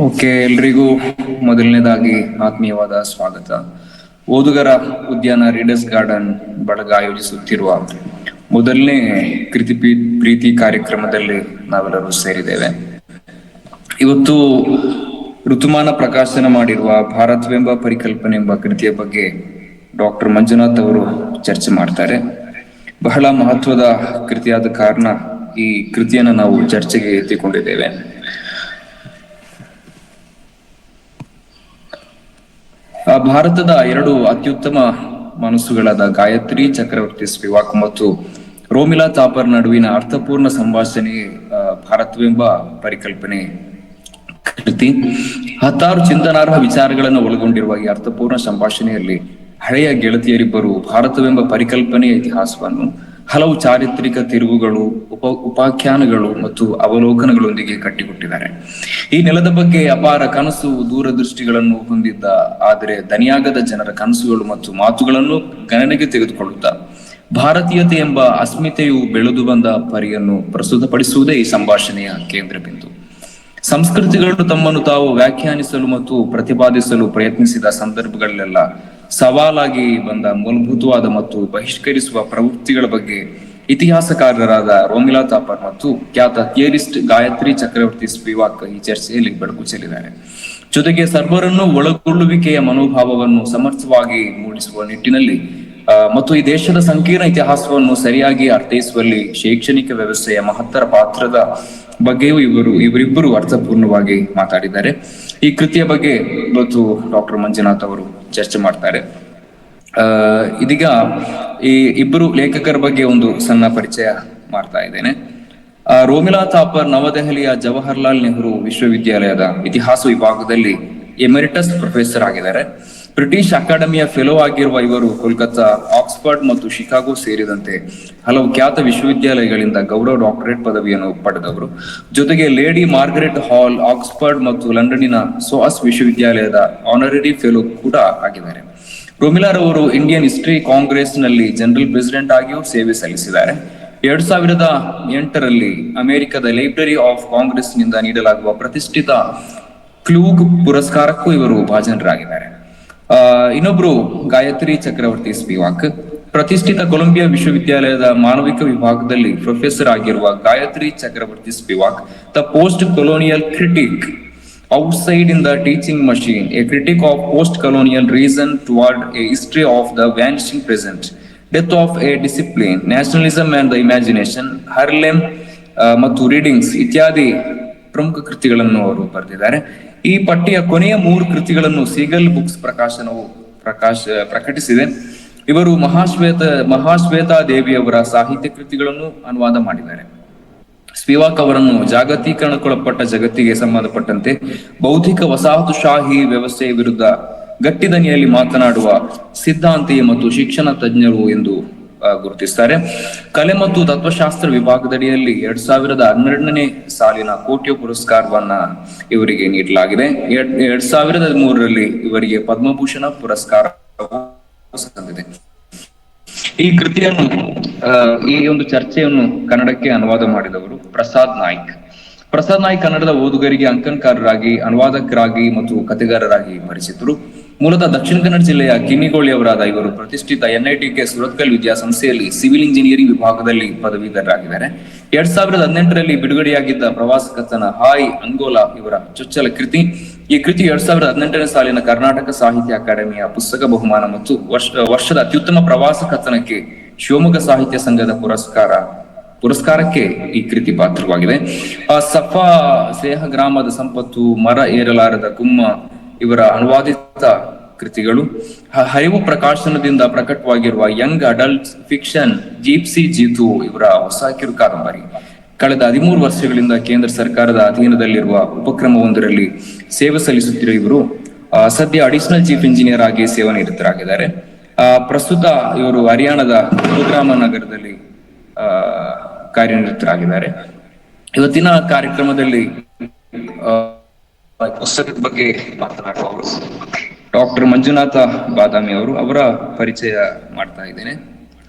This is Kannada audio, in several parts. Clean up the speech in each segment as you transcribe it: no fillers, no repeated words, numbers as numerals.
ಓಕೆ, ಎಲ್ರಿಗೂ ಮೊದಲನೇದಾಗಿ ಆತ್ಮೀಯವಾದ ಸ್ವಾಗತ. ಓದುಗರ ಉದ್ಯಾನ ರೀಡರ್ಸ್ ಗಾರ್ಡನ್ ಬಳಗ ಆಯೋಜಿಸುತ್ತಿರುವ ಮೊದಲನೇ ಕೃತಿ ಪ್ರೀತಿ ಕಾರ್ಯಕ್ರಮದಲ್ಲಿ ನಾವೆಲ್ಲರೂ ಸೇರಿದ್ದೇವೆ. ಇವತ್ತು ಋತುಮಾನ ಪ್ರಕಾಶನ ಮಾಡಿರುವ ಭಾರತವೆಂಬ ಪರಿಕಲ್ಪನೆ ಎಂಬ ಕೃತಿಯ ಬಗ್ಗೆ ಡಾಕ್ಟರ್ ಮಂಜುನಾಥ್ ಅವರು ಚರ್ಚೆ ಮಾಡ್ತಾರೆ. ಬಹಳ ಮಹತ್ವದ ಕೃತಿಯಾದ ಕಾರಣ ಈ ಕೃತಿಯನ್ನು ನಾವು ಚರ್ಚೆಗೆ ಎತ್ತಿಕೊಂಡಿದ್ದೇವೆ. ಭಾರತದ ಎರಡು ಅತ್ಯುತ್ತಮ ಮನಸ್ಸುಗಳಾದ ಗಾಯತ್ರಿ ಚಕ್ರವರ್ತಿ ಸ್ಪಿವಾಕ್ ಮತ್ತು ರೋಮಿಲಾ ಥಾಪರ್ ನಡುವಿನ ಅರ್ಥಪೂರ್ಣ ಸಂಭಾಷಣೆ ಭಾರತವೆಂಬ ಪರಿಕಲ್ಪನೆ ಕೃತಿ. ಹತ್ತಾರು ಚಿಂತನಾರ್ಹ ವಿಚಾರಗಳನ್ನು ಒಳಗೊಂಡಿರುವ ಈ ಅರ್ಥಪೂರ್ಣ ಸಂಭಾಷಣೆಯಲ್ಲಿ ಹಳೆಯ ಗೆಳತಿಯರಿಬ್ಬರು ಭಾರತವೆಂಬ ಪರಿಕಲ್ಪನೆಯ ಇತಿಹಾಸವನ್ನು ಹಲವು ಚಾರಿತ್ರಿಕ ತಿರುವುಗಳು, ಉಪಾಖ್ಯಾನಗಳು ಮತ್ತು ಅವಲೋಕನಗಳೊಂದಿಗೆ ಕಟ್ಟಿಕೊಟ್ಟಿದ್ದಾರೆ. ಈ ನೆಲದ ಬಗ್ಗೆ ಅಪಾರ ಕನಸು, ದೂರದೃಷ್ಟಿಗಳನ್ನು ಹೊಂದಿದ್ದ ಆದರೆ ದನಿಯಾಗದ ಜನರ ಕನಸುಗಳು ಮತ್ತು ಮಾತುಗಳನ್ನು ಗಣನೆಗೆ ತೆಗೆದುಕೊಳ್ಳುತ್ತಾ ಭಾರತೀಯತೆ ಎಂಬ ಅಸ್ಮಿತೆಯು ಬೆಳೆದು ಬಂದ ಪರಿಯನ್ನು ಪ್ರಸ್ತುತಪಡಿಸುವುದೇ ಈ ಸಂಭಾಷಣೆಯ ಕೇಂದ್ರ ಬಿಂದು. ಸಂಸ್ಕೃತಿಗಳು ತಮ್ಮನ್ನು ತಾವು ವ್ಯಾಖ್ಯಾನಿಸಲು ಮತ್ತು ಪ್ರತಿಪಾದಿಸಲು ಪ್ರಯತ್ನಿಸಿದ ಸಂದರ್ಭಗಳಲ್ಲೆಲ್ಲ ಸವಾಲಾಗಿ ಬಂದ ಮೂಲಭೂತವಾದ ಮತ್ತು ಬಹಿಷ್ಕರಿಸುವ ಪ್ರವೃತ್ತಿಗಳ ಬಗ್ಗೆ ಇತಿಹಾಸಕಾರರಾದ ರೋಮಿಲಾ ಥಾಪರ್ ಮತ್ತು ಖ್ಯಾತ ಥಿಯರಿಸ್ಟ್ ಗಾಯತ್ರಿ ಚಕ್ರವರ್ತಿ ಸ್ಪಿವಾಕ್ ಈ ಚರ್ಚೆಯಲ್ಲಿ ಬೆಳಕು ಚೆಲ್ಲಿದ್ದಾರೆ. ಜೊತೆಗೆ ಸರ್ವರನ್ನು ಒಳಗೊಳ್ಳುವಿಕೆಯ ಮನೋಭಾವವನ್ನು ಸಮರ್ಥವಾಗಿ ಮೂಡಿಸುವ ನಿಟ್ಟಿನಲ್ಲಿ ಮತ್ತು ಈ ದೇಶದ ಸಂಕೀರ್ಣ ಇತಿಹಾಸವನ್ನು ಸರಿಯಾಗಿ ಅರ್ಥೈಸುವಲ್ಲಿ ಶೈಕ್ಷಣಿಕ ವ್ಯವಸ್ಥೆಯ ಮಹತ್ತರ ಪಾತ್ರದ ಬಗ್ಗೆಯೂ ಇವರಿಬ್ಬರು ಅರ್ಥಪೂರ್ಣವಾಗಿ ಮಾತಾಡಿದ್ದಾರೆ. ಈ ಕೃತಿಯ ಬಗ್ಗೆ ಇವತ್ತು ಡಾಕ್ಟರ್ ಮಂಜುನಾಥ್ ಅವರು ಚರ್ಚೆ ಮಾಡ್ತಾರೆ. ಇದೀಗ ಈ ಇಬ್ಬರು ಲೇಖಕರ ಬಗ್ಗೆ ಒಂದು ಸಣ್ಣ ಪರಿಚಯ ಮಾಡ್ತಾ ಇದ್ದೇನೆ. ರೋಮಿಲಾ ಥಾಪರ್ ನವದೆಹಲಿಯ ಜವಾಹರ್ಲಾಲ್ ನೆಹರು ವಿಶ್ವವಿದ್ಯಾಲಯದ ಇತಿಹಾಸ ವಿಭಾಗದಲ್ಲಿ ಎಮೆರಿಟಸ್ ಪ್ರೊಫೆಸರ್ ಆಗಿದ್ದಾರೆ. ಬ್ರಿಟಿಷ್ ಅಕಾಡೆಮಿಯ ಫೆಲೋ ಆಗಿರುವ ಇವರು ಕೋಲ್ಕತ್ತಾ, ಆಕ್ಸ್ಫರ್ಡ್ ಮತ್ತು ಶಿಕಾಗೋ ಸೇರಿದಂತೆ ಹಲವು ಖ್ಯಾತ ವಿಶ್ವವಿದ್ಯಾಲಯಗಳಿಂದ ಗೌರವ ಡಾಕ್ಟರೇಟ್ ಪದವಿಯನ್ನು ಪಡೆದವರು. ಜೊತೆಗೆ ಲೇಡಿ ಮಾರ್ಗರೆಟ್ ಹಾಲ್, ಆಕ್ಸ್ಫರ್ಡ್ ಮತ್ತು ಲಂಡನ್ನಿನ ಸೋಅಸ್ ವಿಶ್ವವಿದ್ಯಾಲಯದ ಆನರರಿ ಫೆಲೋ ಕೂಡ ಆಗಿದ್ದಾರೆ. ರೋಮಿಲಾರವರು ಇಂಡಿಯನ್ ಹಿಸ್ಟರಿ ಕಾಂಗ್ರೆಸ್ ನಲ್ಲಿ ಜನರಲ್ ಪ್ರೆಸಿಡೆಂಟ್ ಆಗಿಯೂ ಸೇವೆ ಸಲ್ಲಿಸಿದ್ದಾರೆ. 2008ರಲ್ಲಿ ಅಮೆರಿಕದ ಲೈಬ್ರರಿ ಆಫ್ ಕಾಂಗ್ರೆಸ್ ನಿಂದ ನೀಡಲಾಗುವ ಪ್ರತಿಷ್ಠಿತ ಕ್ಲೂಗ್ ಪುರಸ್ಕಾರಕ್ಕೂ ಇವರು ಭಾಜನರಾಗಿದ್ದಾರೆ. ಇನ್ನೊಬ್ರು ಗಾಯತ್ರಿ ಚಕ್ರವರ್ತಿ ಸ್ಪಿವಾಕ್ ಪ್ರತಿಷ್ಠಿತ ಕೊಲಂಬಿಯಾ ವಿಶ್ವವಿದ್ಯಾಲಯದ ಮಾನವಿಕ ವಿಭಾಗದಲ್ಲಿ ಪ್ರೊಫೆಸರ್ ಆಗಿರುವ Gayatri Chakravarti Spivak the post colonial critic outside in the teaching machine, a critic of post colonial reason toward a history of the vanishing present, death of a discipline, nationalism and the imagination, Harlem ಮತ್ತು ರೀಡಿಂಗ್ಸ್ ಇತ್ಯಾದಿ ಪ್ರಮುಖ ಕೃತಿಗಳನ್ನು ಅವರು ಬರೆದಿದ್ದಾರೆ. ಈ ಪಟ್ಟಿಯ ಕೊನೆಯ 3 ಕೃತಿಗಳನ್ನು ಸೀಗಲ್ ಬುಕ್ಸ್ ಪ್ರಕಾಶನವು ಪ್ರಕಟಿಸಿದೆ. ಇವರು ಮಹಾಶ್ವೇತಾ ದೇವಿಯವರ ಸಾಹಿತ್ಯ ಕೃತಿಗಳನ್ನು ಅನುವಾದ ಮಾಡಿದ್ದಾರೆ. ಸ್ಪಿವಾಕ್ ಅವರನ್ನು ಜಾಗತೀಕರಣಕ್ಕೊಳಪಟ್ಟ ಜಗತ್ತಿಗೆ ಸಂಬಂಧಪಟ್ಟಂತೆ ಬೌದ್ಧಿಕ ವಸಾಹತುಶಾಹಿ ವ್ಯವಸ್ಥೆಯ ವಿರುದ್ಧ ಗಟ್ಟಿ ದನಿಯಲ್ಲಿ ಮಾತನಾಡುವ ಸಿದ್ಧಾಂತಿ ಮತ್ತು ಶಿಕ್ಷಣ ತಜ್ಞರು ಎಂದು ಗುರುತಿಸ್ತಾರೆ. ಕಲೆ ಮತ್ತು ತತ್ವಶಾಸ್ತ್ರ ವಿಭಾಗದಡಿಯಲ್ಲಿ 2012ನೇ ಸಾಲಿನ ಕೋಟ್ಯ ಪುರಸ್ಕಾರವನ್ನ ಇವರಿಗೆ ನೀಡಲಾಗಿದೆ. 2003ರಲ್ಲಿ ಇವರಿಗೆ ಪದ್ಮಭೂಷಣ ಪುರಸ್ಕಾರ ಸಂದಿದೆ. ಈ ಕೃತಿಯನ್ನು ಈ ಒಂದು ಚರ್ಚೆಯನ್ನು ಕನ್ನಡಕ್ಕೆ ಅನುವಾದ ಮಾಡಿದವರು ಪ್ರಸಾದ್ ನಾಯ್ಕ್. ಕನ್ನಡದ ಓದುಗರಿಗೆ ಅಂಕಣಕಾರರಾಗಿ, ಅನುವಾದಕರಾಗಿ ಮತ್ತು ಕಥೆಗಾರರಾಗಿ ಪರಿಚಿತರು. ಮೂಲತಃ ದಕ್ಷಿಣ ಕನ್ನಡ ಜಿಲ್ಲೆಯ ಕಿನ್ನಿಗೋಳಿಯವರಾದ ಇವರು ಪ್ರತಿಷ್ಠಿತ NITK ಸುರತ್ಕಲ್ ವಿದ್ಯಾಸಂಸ್ಥೆಯಲ್ಲಿ ಸಿವಿಲ್ ಇಂಜಿನಿಯರಿಂಗ್ ವಿಭಾಗದಲ್ಲಿ ಪದವೀಧರರಾಗಿದ್ದಾರೆ. 2018ರಲ್ಲಿ ಬಿಡುಗಡೆಯಾಗಿದ್ದ ಪ್ರವಾಸ ಕಥನ ಹಾಯ್ ಅಂಗೋಲಾ ಇವರ ಚೊಚ್ಚಲ ಕೃತಿ. ಈ ಕೃತಿ 2018ನೇ ಸಾಲಿನ ಕರ್ನಾಟಕ ಸಾಹಿತ್ಯ ಅಕಾಡೆಮಿಯ ಪುಸ್ತಕ ಬಹುಮಾನ ಮತ್ತು ವರ್ಷದ ಅತ್ಯುತ್ತಮ ಪ್ರವಾಸ ಕಥನಕ್ಕೆ ಶಿವಮೊಗ್ಗ ಸಾಹಿತ್ಯ ಸಂಘದ ಪುರಸ್ಕಾರಕ್ಕೆ ಈ ಕೃತಿ ಪಾತ್ರವಾಗಿದೆ. ಸಫಾ ಸ್ನೇಹ ಗ್ರಾಮದ ಸಂಪತ್ತು, ಮರ ಏರಲಾರದ ಗುಮ್ಮ ಇವರ ಅನುವಾದಿತ ಕೃತಿಗಳು. ಹರಿವು ಪ್ರಕಾಶನದಿಂದ ಪ್ರಕಟವಾಗಿರುವ ಯಂಗ್ ಅಡಲ್ಟ್ ಫಿಕ್ಷನ್ ಜೀಪ್ಸಿ ಜೀತು ಇವರ ಹೊಸ ಕಿರು ಕಾದಂಬರಿ. ಕಳೆದ 13 ವರ್ಷಗಳಿಂದ ಕೇಂದ್ರ ಸರ್ಕಾರದ ಅಧೀನದಲ್ಲಿರುವ ಉಪಕ್ರಮವೊಂದರಲ್ಲಿ ಸೇವೆ ಸಲ್ಲಿಸುತ್ತಿರುವ ಇವರು ಸದ್ಯ ಅಡಿಷನಲ್ ಚೀಫ್ ಇಂಜಿನಿಯರ್ ಆಗಿ ಸೇವಾನಿರತರಾಗಿದ್ದಾರೆ. ಪ್ರಸ್ತುತ ಇವರು ಹರಿಯಾಣದ ಗುರುಗ್ರಾಮ ನಗರದಲ್ಲಿ ಕಾರ್ಯನಿರತರಾಗಿದ್ದಾರೆ. ಇವತ್ತಿನ ಕಾರ್ಯಕ್ರಮದಲ್ಲಿ ಪುಸ್ತಕದ ಬಗ್ಗೆ ಮಾತನಾಡುವವರು ಡಾಕ್ಟರ್ ಮಂಜುನಾಥ ಬಾದಾಮಿ ಅವರು. ಅವರ ಪರಿಚಯ ಮಾಡ್ತಾ ಇದ್ದೇನೆ.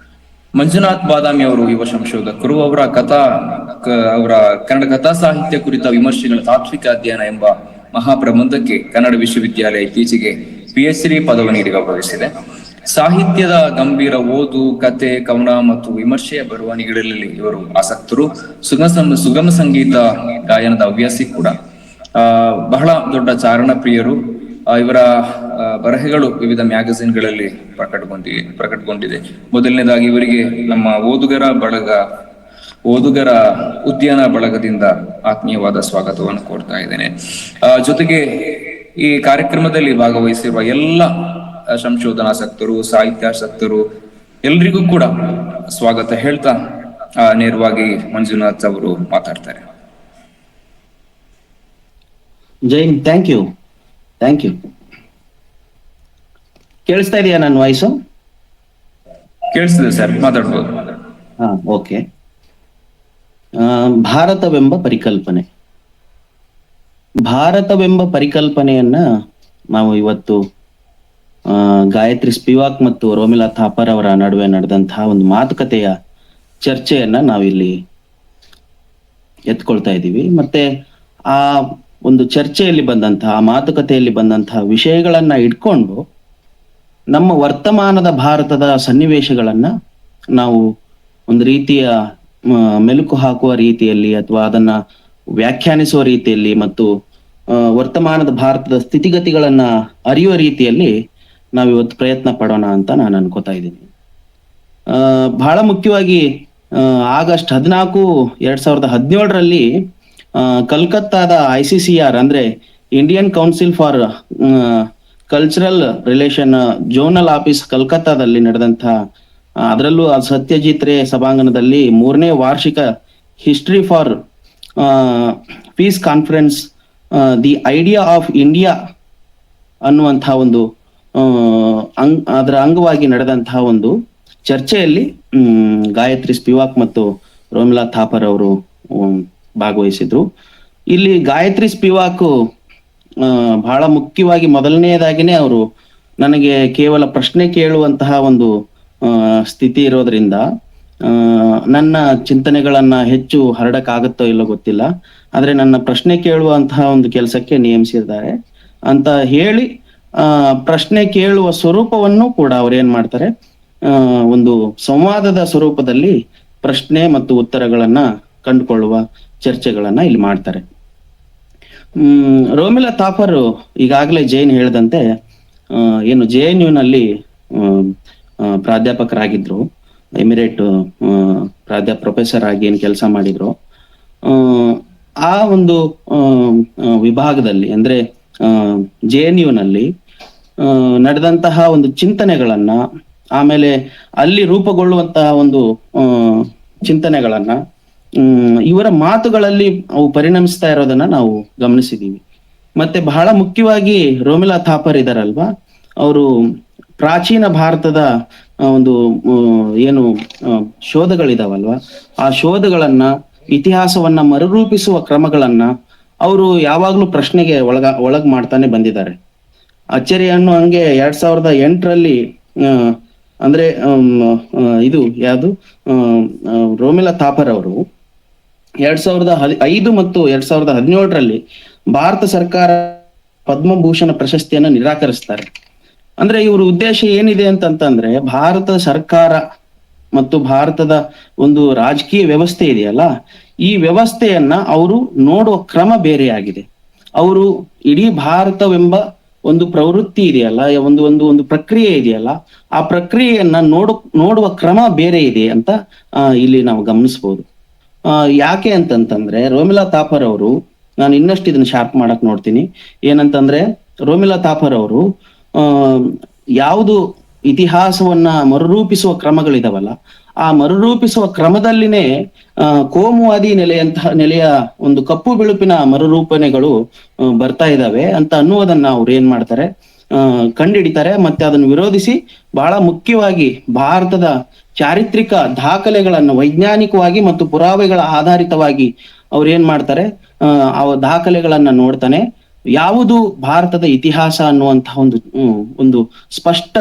ಮಂಜುನಾಥ್ ಬಾದಾಮಿ ಅವರು ಯುವ ಸಂಶೋಧಕರು. ಅವರ ಕನ್ನಡ ಕಥಾ ಸಾಹಿತ್ಯ ಕುರಿತ ವಿಮರ್ಶೆಗಳ ತಾತ್ವಿಕ ಅಧ್ಯಯನ ಎಂಬ ಮಹಾಪ್ರಬಂಧಕ್ಕೆ ಕನ್ನಡ ವಿಶ್ವವಿದ್ಯಾಲಯ ಇತ್ತೀಚೆಗೆ PhD ಪದವಿ ನೀಡಿ ಗೌರವಿಸಿದೆ. ಸಾಹಿತ್ಯದ ಗಂಭೀರ ಓದು, ಕತೆ, ಕವನ ಮತ್ತು ವಿಮರ್ಶೆಯ ಬರವಣಿಗೆಗಳಲ್ಲಿ ಇವರು ಆಸಕ್ತರು. ಸುಗಮ ಸಂಗೀತ ಗಾಯನದ ಹವ್ಯಾಸಿ ಕೂಡ. ಬಹಳ ದೊಡ್ಡ ಚಾರಣ ಪ್ರಿಯರು. ಇವರ ಬರಹಗಳು ವಿವಿಧ ಮ್ಯಾಗಝಿನ್ಗಳಲ್ಲಿ ಪ್ರಕಟಗೊಂಡಿದೆ. ಮೊದಲನೇದಾಗಿ ಇವರಿಗೆ ನಮ್ಮ ಓದುಗರ ಉದ್ಯಾನ ಬಳಗದಿಂದ ಆತ್ಮೀಯವಾದ ಸ್ವಾಗತವನ್ನು ಕೋರ್ತಾ ಇದ್ದೇನೆ. ಜೊತೆಗೆ ಈ ಕಾರ್ಯಕ್ರಮದಲ್ಲಿ ಭಾಗವಹಿಸಿರುವ ಎಲ್ಲ ಸಂಶೋಧನಾಸಕ್ತರು, ಸಾಹಿತ್ಯಾಸಕ್ತರು ಎಲ್ರಿಗೂ ಕೂಡ ಸ್ವಾಗತ ಹೇಳ್ತಾ ನೇರವಾಗಿ ಮಂಜುನಾಥ್ ಅವರು ಮಾತಾಡ್ತಾರೆ. Jain, thank you. ಕೇಳಿಸ್ತಾ ಇದೆಯಾ ನನ್ನ ವಾಯ್ಸು? ಕೇಳಿಸ್ತಿದೆ ಸರ್, ಮಾತಾಡ್ಬೋದು. ಓಕೆ. ಭಾರತವೆಂಬ ಪರಿಕಲ್ಪನೆಯನ್ನ ನಾವು ಇವತ್ತು ಗಾಯತ್ರಿ ಸ್ಪಿವಾಕ್ ಮತ್ತು ರೋಮಿಲಾ ಥಾಪರ್ ಅವರ ನಡುವೆ ನಡೆದಂತಹ ಒಂದು ಮಾತುಕತೆಯ ಚರ್ಚೆಯನ್ನ ನಾವಿಲ್ಲಿ ಎತ್ಕೊಳ್ತಾ ಇದ್ದೀವಿ. ಮತ್ತೆ ಆ ಒಂದು ಚರ್ಚೆಯಲ್ಲಿ ಬಂದಂತಹ, ಆ ಮಾತುಕತೆಯಲ್ಲಿ ಬಂದಂತಹ ವಿಷಯಗಳನ್ನ ಇಟ್ಕೊಂಡು ನಮ್ಮ ವರ್ತಮಾನದ ಭಾರತದ ಸನ್ನಿವೇಶಗಳನ್ನ ನಾವು ಒಂದು ರೀತಿಯ ಮೆಲುಕು ಹಾಕುವ ರೀತಿಯಲ್ಲಿ ಅಥವಾ ಅದನ್ನ ವ್ಯಾಖ್ಯಾನಿಸುವ ರೀತಿಯಲ್ಲಿ ಮತ್ತು ವರ್ತಮಾನದ ಭಾರತದ ಸ್ಥಿತಿಗತಿಗಳನ್ನ ಅರಿಯುವ ರೀತಿಯಲ್ಲಿ ನಾವಿವತ್ತು ಪ್ರಯತ್ನ ಪಡೋಣ ಅಂತ ನಾನು ಅನ್ಕೋತಾ ಇದ್ದೀನಿ. ಬಹಳ ಮುಖ್ಯವಾಗಿ ಆಗಸ್ಟ್ 14, 2017ರಲ್ಲಿ ಕಲ್ಕತ್ತಾದ ICCR ಅಂದ್ರೆ Indian Council for Cultural Relation zonal office ಕಲ್ಕತ್ತಾದಲ್ಲಿ ನಡೆದಂತಹ, ಅದರಲ್ಲೂ ಸತ್ಯಜಿತ್ ರೇ ಸಭಾಂಗಣದಲ್ಲಿ 3ನೇ ವಾರ್ಷಿಕ history for peace conference the idea of India ಅನ್ನುವಂತಹ ಒಂದು ಅದರ ಅಂಗವಾಗಿ ನಡೆದಂತಹ ಒಂದು ಚರ್ಚೆಯಲ್ಲಿ ಗಾಯತ್ರಿ ಸ್ಪಿವಾಕ್ ಮತ್ತು ರೋಮಿಲಾ ಥಾಪರ್ ಅವರು ಭಾಗವಹಿಸಿದ್ರು. ಇಲ್ಲಿ ಗಾಯತ್ರಿ ಸ್ಪಿವಾಕ್ ಬಹಳ ಮುಖ್ಯವಾಗಿ ಮೊದಲನೆಯದಾಗಿನೇ ಅವರು ನನಗೆ ಕೇವಲ ಪ್ರಶ್ನೆ ಕೇಳುವಂತಹ ಒಂದು ಸ್ಥಿತಿ ಇರೋದ್ರಿಂದ ನನ್ನ ಚಿಂತನೆಗಳನ್ನ ಹೆಚ್ಚು ಹರಡಕ್ಕಾಗುತ್ತೋ ಇಲ್ಲೋ ಗೊತ್ತಿಲ್ಲ, ಆದ್ರೆ ನನ್ನ ಪ್ರಶ್ನೆ ಕೇಳುವಂತಹ ಒಂದು ಕೆಲಸಕ್ಕೆ ನೇಮಿಸಿದ್ದಾರೆ ಅಂತ ಹೇಳಿ ಪ್ರಶ್ನೆ ಕೇಳುವ ಸ್ವರೂಪವನ್ನು ಕೂಡ ಅವ್ರು ಏನ್ ಮಾಡ್ತಾರೆ, ಒಂದು ಸಂವಾದದ ಸ್ವರೂಪದಲ್ಲಿ ಪ್ರಶ್ನೆ ಮತ್ತು ಉತ್ತರಗಳನ್ನ ಕಂಡುಕೊಳ್ಳುವ ಚರ್ಚೆಗಳನ್ನ ಇಲ್ಲಿ ಮಾಡ್ತಾರೆ. ರೋಮಿಲಾ ಥಾಪರ್ ಈಗಾಗಲೇ ಜೈನ್ ಹೇಳಿದಂತೆ ಏನು JNU ನಲ್ಲಿ ಪ್ರಾಧ್ಯಾಪಕರಾಗಿದ್ರು, ಎಮಿರೇಟ್ ಪ್ರೊಫೆಸರ್ ಆಗಿ ಏನ್ ಕೆಲಸ ಮಾಡಿದ್ರು, ಆ ಒಂದು ವಿಭಾಗದಲ್ಲಿ ಅಂದ್ರೆ JNU ನಲ್ಲಿ ನಡೆದಂತಹ ಒಂದು ಚಿಂತನೆಗಳನ್ನ, ಆಮೇಲೆ ಅಲ್ಲಿ ರೂಪುಗೊಳ್ಳುವಂತಹ ಒಂದು ಚಿಂತನೆಗಳನ್ನ ಇವರ ಮಾತುಗಳಲ್ಲಿ ಅವು ಪರಿಣಮಿಸ್ತಾ ಇರೋದನ್ನ ನಾವು ಗಮನಿಸಿದೀವಿ. ಮತ್ತೆ ಬಹಳ ಮುಖ್ಯವಾಗಿ ರೋಮಿಲಾ ಥಾಪರ್ ಇದಾರಲ್ವಾ, ಅವರು ಪ್ರಾಚೀನ ಭಾರತದ ಒಂದು ಏನು ಶೋಧಗಳಿದಾವಲ್ವಾ, ಆ ಶೋಧಗಳನ್ನ, ಇತಿಹಾಸವನ್ನ ಮರುರೂಪಿಸುವ ಕ್ರಮಗಳನ್ನ ಅವರು ಯಾವಾಗ್ಲೂ ಪ್ರಶ್ನೆಗೆ ಒಳಗ್ ಮಾಡ್ತಾನೆ ಬಂದಿದ್ದಾರೆ. ಅಚ್ಚರಿಯನ್ನು ಹಂಗೆ 2008ರಲ್ಲಿ ಅಂದ್ರೆ ಇದು ಯಾವುದು ರೋಮಿಲಾ ಥಾಪರ್ ಅವರು 2005 ಮತ್ತು 2017ರಲ್ಲಿ ಭಾರತ ಸರ್ಕಾರ ಪದ್ಮಭೂಷಣ ಪ್ರಶಸ್ತಿಯನ್ನು ನಿರಾಕರಿಸ್ತಾರೆ. ಅಂದ್ರೆ ಇವ್ರ ಉದ್ದೇಶ ಏನಿದೆ ಅಂತಂದ್ರೆ, ಭಾರತ ಸರ್ಕಾರ ಮತ್ತು ಭಾರತದ ಒಂದು ರಾಜಕೀಯ ವ್ಯವಸ್ಥೆ ಇದೆಯಲ್ಲ, ಈ ವ್ಯವಸ್ಥೆಯನ್ನ ಅವರು ನೋಡುವ ಕ್ರಮ ಬೇರೆಯಾಗಿದೆ. ಅವರು ಇಡೀ ಭಾರತವೆಂಬ ಒಂದು ಪ್ರವೃತ್ತಿ ಇದೆಯಲ್ಲ, ಒಂದು ಒಂದು ಒಂದು ಪ್ರಕ್ರಿಯೆ ಇದೆಯಲ್ಲ, ಆ ಪ್ರಕ್ರಿಯೆಯನ್ನ ನೋಡುವ ಕ್ರಮ ಬೇರೆ ಇದೆ ಅಂತ ಇಲ್ಲಿ ನಾವು ಗಮನಿಸ್ಬೋದು. ಯಾಕೆ ಅಂತಂತಂದ್ರೆ, ರೋಮಿಲಾ ಥಾಪರ್ ಅವರು, ನಾನು ಇನ್ನಷ್ಟು ಇದನ್ನ ಶಾರ್ಪ್ ಮಾಡಕ್ ನೋಡ್ತೀನಿ, ಏನಂತಂದ್ರೆ ರೋಮಿಲಾ ಥಾಪರ್ ಅವರು ಯಾವುದು ಇತಿಹಾಸವನ್ನ ಮರುರೂಪಿಸುವ ಕ್ರಮಗಳಿದಾವಲ್ಲ, ಆ ಮರುರೂಪಿಸುವ ಕ್ರಮದಲ್ಲಿನೇ ಕೋಮುವಾದಿ ನೆಲೆಯ ಒಂದು ಕಪ್ಪು ಬಿಳುಪಿನ ಮರುರೂಪಣೆಗಳು ಬರ್ತಾ ಇದ್ದಾವೆ ಅಂತ ಅನ್ನುವುದನ್ನ ಅವ್ರು ಏನ್ ಮಾಡ್ತಾರೆ, ಕಂಡುಹಿಡಿತಾರೆ. ಮತ್ತೆ ಅದನ್ನು ವಿರೋಧಿಸಿ ಬಹಳ ಮುಖ್ಯವಾಗಿ ಭಾರತದ ಚಾರಿತ್ರಿಕ ದಾಖಲೆಗಳನ್ನ ವೈಜ್ಞಾನಿಕವಾಗಿ ಮತ್ತು ಪುರಾವೆಗಳ ಆಧಾರಿತವಾಗಿ ಅವ್ರು ಏನ್ ಮಾಡ್ತಾರೆ, ಆ ದಾಖಲೆಗಳನ್ನ ನೋಡ್ತಾನೆ, ಯಾವುದು ಭಾರತದ ಇತಿಹಾಸ ಅನ್ನುವಂತಹ ಒಂದು ಸ್ಪಷ್ಟ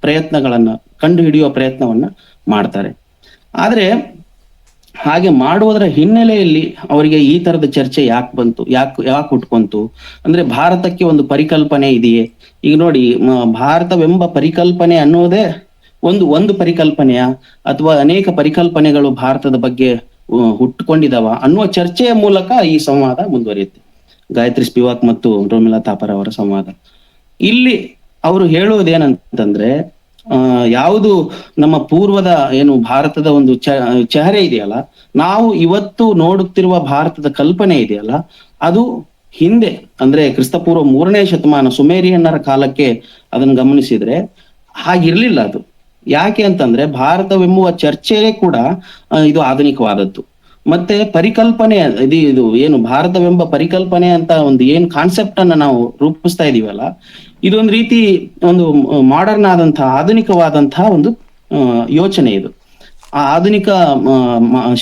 ಪ್ರಯತ್ನಗಳನ್ನ ಕಂಡು ಹಿಡಿಯುವ ಪ್ರಯತ್ನವನ್ನ ಮಾಡ್ತಾರೆ. ಆದ್ರೆ ಹಾಗೆ ಮಾಡುವುದರ ಹಿನ್ನೆಲೆಯಲ್ಲಿ ಅವರಿಗೆ ಈ ತರದ ಚರ್ಚೆ ಯಾಕೆ ಬಂತು, ಯಾಕೆ ಹುಟ್ಕೊಂತು ಅಂದ್ರೆ ಭಾರತಕ್ಕೆ ಒಂದು ಪರಿಕಲ್ಪನೆ ಇದೆಯೇ? ಈಗ ನೋಡಿ, ಭಾರತವೆಂಬ ಪರಿಕಲ್ಪನೆ ಅನ್ನೋದೇ ಒಂದು ಪರಿಕಲ್ಪನೆಯ ಅಥವಾ ಅನೇಕ ಪರಿಕಲ್ಪನೆಗಳು ಭಾರತದ ಬಗ್ಗೆ ಹುಟ್ಟುಕೊಂಡಿದಾವ ಅನ್ನುವ ಚರ್ಚೆಯ ಮೂಲಕ ಈ ಸಂವಾದ ಮುಂದುವರಿಯುತ್ತೆ. ಗಾಯತ್ರಿ ಸ್ಪಿವಾಕ್ ಮತ್ತು ರೋಮಿಲಾ ಥಾಪರ್ ಅವರ ಸಂವಾದ. ಇಲ್ಲಿ ಅವರು ಹೇಳುವುದೇನಂತಂದ್ರೆ, ಯಾವುದು ನಮ್ಮ ಪೂರ್ವದ ಏನು ಭಾರತದ ಒಂದು ಚಹರೆ ಇದೆಯಲ್ಲ, ನಾವು ಇವತ್ತು ನೋಡುತ್ತಿರುವ ಭಾರತದ ಕಲ್ಪನೆ ಇದೆಯಲ್ಲ, ಅದು ಹಿಂದೆ ಅಂದ್ರೆ ಕ್ರಿಸ್ತಪೂರ್ವ 3ನೇ ಶತಮಾನ ಸುಮೇರಿಯನ್ನರ ಕಾಲಕ್ಕೆ ಅದನ್ನು ಗಮನಿಸಿದ್ರೆ ಹಾಗಿರ್ಲಿಲ್ಲ ಅದು. ಯಾಕೆ ಅಂತಂದ್ರೆ ಭಾರತವೆಂಬುವ ಚರ್ಚೆಯೇ ಕೂಡ ಇದು ಆಧುನಿಕವಾದದ್ದು. ಮತ್ತೆ ಪರಿಕಲ್ಪನೆ ಇದು ಏನು ಭಾರತವೆಂಬ ಪರಿಕಲ್ಪನೆ ಅಂತ ಒಂದು ಏನ್ ಕಾನ್ಸೆಪ್ಟ್ ಅನ್ನ ನಾವು ರೂಪಿಸ್ತಾ ಇದೀವಲ್ಲ, ಇದೊಂದು ರೀತಿ ಒಂದು ಮಾಡರ್ನ್ ಆದಂತಹ ಆಧುನಿಕವಾದಂತಹ ಒಂದು ಯೋಚನೆ ಇದು. ಆ ಆಧುನಿಕ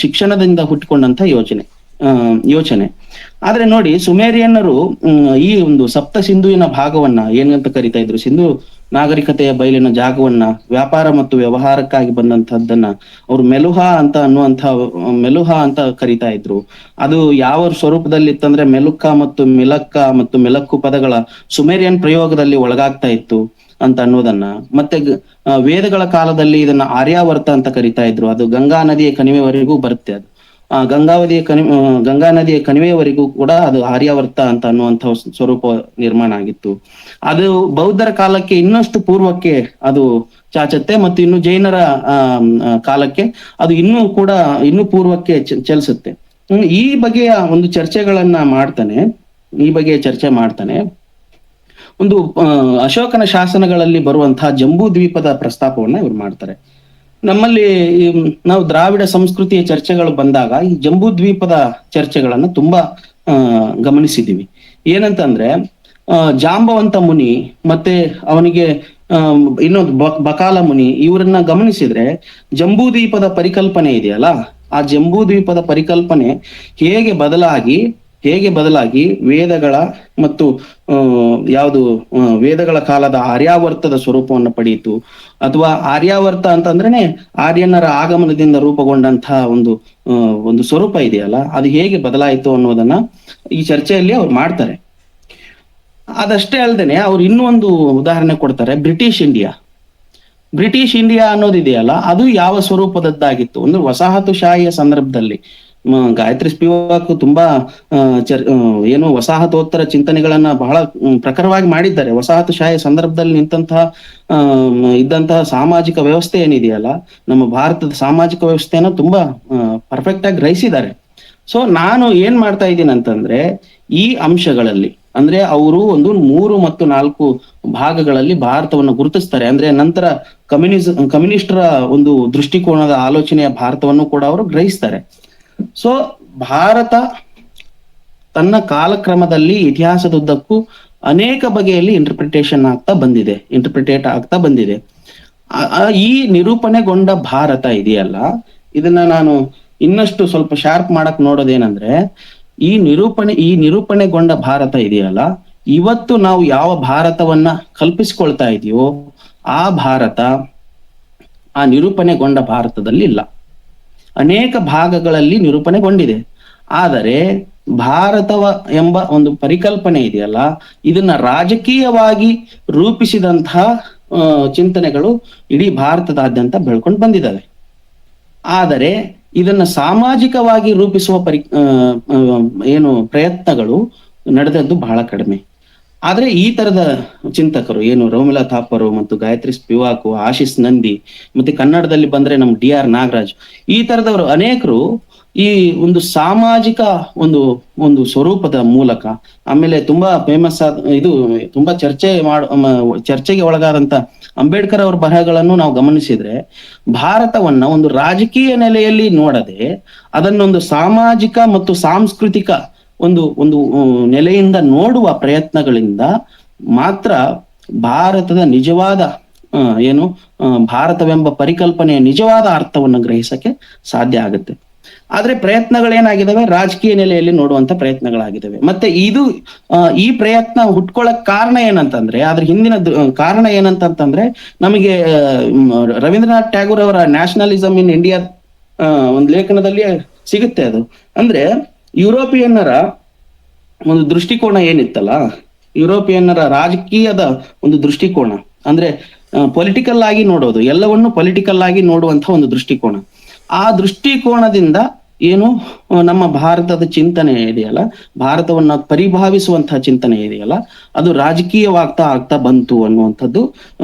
ಶಿಕ್ಷಣದಿಂದ ಹುಟ್ಟಿಕೊಂಡಂತ ಯೋಚನೆ. ಆದ್ರೆ ನೋಡಿ, ಸುಮೇರಿಯನ್ನರು ಈ ಒಂದು ಸಪ್ತ ಸಿಂಧುವಿನ ಭಾಗವನ್ನ ಏನಂತ ಕರಿತಾ ಇದ್ರು, ಸಿಂಧು ನಾಗರಿಕತೆಯ ಬಯಲಿನ ಜಾಗವನ್ನ ವ್ಯಾಪಾರ ಮತ್ತು ವ್ಯವಹಾರಕ್ಕಾಗಿ ಬಂದಂತಹದ್ದನ್ನ ಅವರು ಮೆಲುಹ ಅಂತ ಕರಿತಾ ಇದ್ರು. ಅದು ಯಾವ ಸ್ವರೂಪದಲ್ಲಿ ಇತ್ತಂದ್ರೆ ಮೆಲುಕ್ಕ ಮತ್ತು ಮೆಲಕ್ಕು ಪದಗಳ ಸುಮೇರಿಯನ್ ಪ್ರಯೋಗದಲ್ಲಿ ಒಳಗಾಗ್ತಾ ಇತ್ತು ಅಂತ ಅನ್ನೋದನ್ನ, ಮತ್ತೆ ವೇದಗಳ ಕಾಲದಲ್ಲಿ ಇದನ್ನ ಆರ್ಯಾವರ್ತ ಅಂತ ಕರಿತಾ ಇದ್ರು. ಅದು ಗಂಗಾ ನದಿಯ ಕಣಿವೆವರೆಗೂ ಬರುತ್ತೆ. ಅದು ಗಂಗಾ ನದಿಯ ಕಣಿವೆಯವರೆಗೂ ಕೂಡ ಅದು ಆರ್ಯಾವರ್ತ ಅಂತ ಅನ್ನುವಂಥ ಸ್ವರೂಪ ನಿರ್ಮಾಣ ಆಗಿತ್ತು. ಅದು ಬೌದ್ಧರ ಕಾಲಕ್ಕೆ ಇನ್ನಷ್ಟು ಪೂರ್ವಕ್ಕೆ ಅದು ಚಾಚತ್ತೆ, ಮತ್ತು ಇನ್ನು ಜೈನರ ಕಾಲಕ್ಕೆ ಅದು ಇನ್ನೂ ಪೂರ್ವಕ್ಕೆ ಚಲಿಸುತ್ತೆ. ಈ ಬಗೆಯ ಒಂದು ಚರ್ಚೆ ಮಾಡ್ತಾನೆ. ಒಂದು ಅಶೋಕನ ಶಾಸನಗಳಲ್ಲಿ ಬರುವಂತಹ ಜಂಬೂ ದ್ವೀಪದ ಪ್ರಸ್ತಾಪವನ್ನ ಇವ್ರು ಮಾಡ್ತಾರೆ. ನಮ್ಮಲ್ಲಿ ನಾವು ದ್ರಾವಿಡ ಸಂಸ್ಕೃತಿಯ ಚರ್ಚೆಗಳು ಬಂದಾಗ ಈ ಜಂಬೂ ದ್ವೀಪದ ಚರ್ಚೆಗಳನ್ನ ತುಂಬಾ ಗಮನಿಸಿದೀವಿ. ಏನಂತಂದ್ರೆ, ಜಾಂಬವಂತ ಮುನಿ ಮತ್ತೆ ಅವನಿಗೆ ಇನ್ನೊಂದು ಬಕಾಲ ಮುನಿ, ಇವರನ್ನ ಗಮನಿಸಿದ್ರೆ ಜಂಬೂ ದ್ವೀಪದ ಪರಿಕಲ್ಪನೆ ಇದೆಯಲ್ಲ, ಆ ಜಂಬೂ ದ್ವೀಪದ ಪರಿಕಲ್ಪನೆ ಹೇಗೆ ಬದಲಾಗಿ ವೇದಗಳ ಮತ್ತು ವೇದಗಳ ಕಾಲದ ಆರ್ಯಾವರ್ತದ ಸ್ವರೂಪವನ್ನು ಪಡೆಯಿತು, ಅಥವಾ ಆರ್ಯಾವರ್ತ ಅಂತಂದ್ರೇನೆ ಆರ್ಯನರ ಆಗಮನದಿಂದ ರೂಪುಗೊಂಡಂತಹ ಒಂದು ಸ್ವರೂಪ ಇದೆಯಲ್ಲ, ಅದು ಹೇಗೆ ಬದಲಾಯಿತು ಅನ್ನೋದನ್ನ ಈ ಚರ್ಚೆಯಲ್ಲಿ ಅವ್ರು ಮಾಡ್ತಾರೆ. ಅದಷ್ಟೇ ಅಲ್ಲದೇನೆ ಅವ್ರು ಇನ್ನೂ ಒಂದು ಉದಾಹರಣೆ ಕೊಡ್ತಾರೆ. ಬ್ರಿಟಿಷ್ ಇಂಡಿಯಾ ಅನ್ನೋದಿದೆಯಲ್ಲ, ಅದು ಯಾವ ಸ್ವರೂಪದದ್ದಾಗಿತ್ತು ಅಂದ್ರೆ ವಸಾಹತುಶಾಹಿಯ ಸಂದರ್ಭದಲ್ಲಿ. ಗಾಯತ್ರಿ ಸ್ಪಿವಾಕ್ ತುಂಬಾ ವಸಾಹತೋತ್ತರ ಚಿಂತನೆಗಳನ್ನ ಬಹಳ ಪ್ರಖರವಾಗಿ ಮಾಡಿದ್ದಾರೆ. ವಸಾಹತುಶಾಹಿಯ ಸಂದರ್ಭದಲ್ಲಿ ಇದ್ದಂತಹ ಸಾಮಾಜಿಕ ವ್ಯವಸ್ಥೆ ಏನಿದೆಯಲ್ಲ, ನಮ್ಮ ಭಾರತದ ಸಾಮಾಜಿಕ ವ್ಯವಸ್ಥೆಯನ್ನ ತುಂಬಾ ಪರ್ಫೆಕ್ಟ್ ಆಗಿ ಗ್ರಹಿಸಿದ್ದಾರೆ. ಸೊ ನಾನು ಏನ್ ಮಾಡ್ತಾ ಇದ್ದೀನಿ ಅಂತಂದ್ರೆ, ಈ ಅಂಶಗಳಲ್ಲಿ ಅಂದ್ರೆ ಅವರು 3 ಮತ್ತು 4 ಭಾಗಗಳಲ್ಲಿ ಭಾರತವನ್ನು ಗುರುತಿಸ್ತಾರೆ. ಅಂದ್ರೆ ನಂತರ ಕಮ್ಯುನಿಸ್ಟರ ಒಂದು ದೃಷ್ಟಿಕೋನದ ಆಲೋಚನೆಯ ಭಾರತವನ್ನು ಕೂಡ ಅವರು ಗ್ರಹಿಸ್ತಾರೆ. ಸೊ ಭಾರತ ತನ್ನ ಕಾಲಕ್ರಮದಲ್ಲಿ ಇತಿಹಾಸದುದ್ದಕ್ಕೂ ಅನೇಕ ಬಗೆಯಲ್ಲಿ ಇಂಟರ್ಪ್ರಿಟೇಟ್ ಆಗ್ತಾ ಬಂದಿದೆ. ಈ ನಿರೂಪಣೆಗೊಂಡ ಭಾರತ ಇದೆಯಲ್ಲ, ಇದನ್ನ ನಾನು ಇನ್ನಷ್ಟು ಸ್ವಲ್ಪ ಶಾರ್ಪ್ ಮಾಡಕ್ ನೋಡೋದೇನಂದ್ರೆ, ಈ ನಿರೂಪಣೆಗೊಂಡ ಭಾರತ ಇದೆಯಲ್ಲ, ಇವತ್ತು ನಾವು ಯಾವ ಭಾರತವನ್ನ ಕಲ್ಪಿಸಿಕೊಳ್ತಾ ಇದೆಯೋ ಆ ಭಾರತ ಆ ನಿರೂಪಣೆಗೊಂಡ ಭಾರತದಲ್ಲಿ ಇಲ್ಲ. ಅನೇಕ ಭಾಗಗಳಲ್ಲಿ ನಿರೂಪಣೆಗೊಂಡಿದೆ. ಆದರೆ ಭಾರತವ ಎಂಬ ಒಂದು ಪರಿಕಲ್ಪನೆ ಇದೆಯಲ್ಲ, ಇದನ್ನ ರಾಜಕೀಯವಾಗಿ ರೂಪಿಸಿದಂತಹ ಚಿಂತನೆಗಳು ಇಡೀ ಭಾರತದಾದ್ಯಂತ ಬೆಳ್ಕೊಂಡು ಬಂದಿದ್ದಾವೆ. ಆದರೆ ಇದನ್ನ ಸಾಮಾಜಿಕವಾಗಿ ರೂಪಿಸುವ ಪ್ರಯತ್ನಗಳು ನಡೆದದ್ದು ಬಹಳ ಕಡಿಮೆ. ಆದ್ರೆ ಈ ತರದ ಚಿಂತಕರು ರೋಮಿಲಾ ಥಾಪರ್ ಮತ್ತು ಗಾಯತ್ರಿ ಸ್ಪಿವಾಕ್, ಆಶಿಸ್ ನಂದಿ, ಮತ್ತೆ ಕನ್ನಡದಲ್ಲಿ ಬಂದ್ರೆ ನಮ್ DR ನಾಗರಾಜ್, ಈ ತರದವರು ಅನೇಕರು ಈ ಒಂದು ಸಾಮಾಜಿಕ ಒಂದು ಸ್ವರೂಪದ ಮೂಲಕ, ಆಮೇಲೆ ತುಂಬಾ ಫೇಮಸ್ ತುಂಬಾ ಚರ್ಚೆಗೆ ಒಳಗಾದಂತ ಅಂಬೇಡ್ಕರ್ ಅವರ ಬರಹಗಳನ್ನು ನಾವು ಗಮನಿಸಿದ್ರೆ, ಭಾರತವನ್ನ ಒಂದು ರಾಜಕೀಯ ನೆಲೆಯಲ್ಲಿ ನೋಡದೆ ಅದನ್ನೊಂದು ಸಾಮಾಜಿಕ ಮತ್ತು ಸಾಂಸ್ಕೃತಿಕ ಒಂದು ನೆಲೆಯಿಂದ ನೋಡುವ ಪ್ರಯತ್ನಗಳಿಂದ ಮಾತ್ರ ಭಾರತದ ನಿಜವಾದ ಭಾರತವೆಂಬ ಪರಿಕಲ್ಪನೆಯ ನಿಜವಾದ ಅರ್ಥವನ್ನು ಗ್ರಹಿಸಕ್ಕೆ ಸಾಧ್ಯ ಆಗುತ್ತೆ. ಆದ್ರೆ ಪ್ರಯತ್ನಗಳೇನಾಗಿದ್ದಾವೆ, ರಾಜಕೀಯ ನೆಲೆಯಲ್ಲಿ ನೋಡುವಂತ ಪ್ರಯತ್ನಗಳಾಗಿದ್ದಾವೆ. ಮತ್ತೆ ಈ ಪ್ರಯತ್ನ ಹುಟ್ಕೊಳ್ಳಕ್ ಕಾರಣ ಏನಂತಂದ್ರೆ, ಅದ್ರ ಹಿಂದಿನ ಕಾರಣ ಏನಂತಂದ್ರೆ, ನಮಗೆ ರವೀಂದ್ರನಾಥ್ ಟ್ಯಾಗೂರ್ ಅವರ ನ್ಯಾಷನಲಿಸಮ್ ಇನ್ ಇಂಡಿಯಾ ಒಂದು ಲೇಖನದಲ್ಲಿ ಸಿಗುತ್ತೆ ಅದು. ಅಂದ್ರೆ ಯುರೋಪಿಯನ್ನರ ಒಂದು ದೃಷ್ಟಿಕೋನ ಏನಿತ್ತಲ್ಲ, ಯುರೋಪಿಯನ್ನರ ರಾಜಕೀಯದ ಒಂದು ದೃಷ್ಟಿಕೋನ ಅಂದ್ರೆ ಪೊಲಿಟಿಕಲ್ ಆಗಿ ನೋಡೋದು, ಎಲ್ಲವನ್ನು ಪೊಲಿಟಿಕಲ್ ಆಗಿ ನೋಡುವಂತ ಒಂದು ದೃಷ್ಟಿಕೋನ. ಆ ದೃಷ್ಟಿಕೋನದಿಂದ ಏನು ನಮ್ಮ ಭಾರತದ ಚಿಂತನೆ ಇದೆಯಲ್ಲ, ಭಾರತವನ್ನ ಪರಿಭಾವಿಸುವಂತಹ ಚಿಂತನೆ ಇದೆಯಲ್ಲ, ಅದು ರಾಜಕೀಯವಾಗ್ತಾ ಆಗ್ತಾ ಬಂತು ಅನ್ನುವಂಥದ್ದು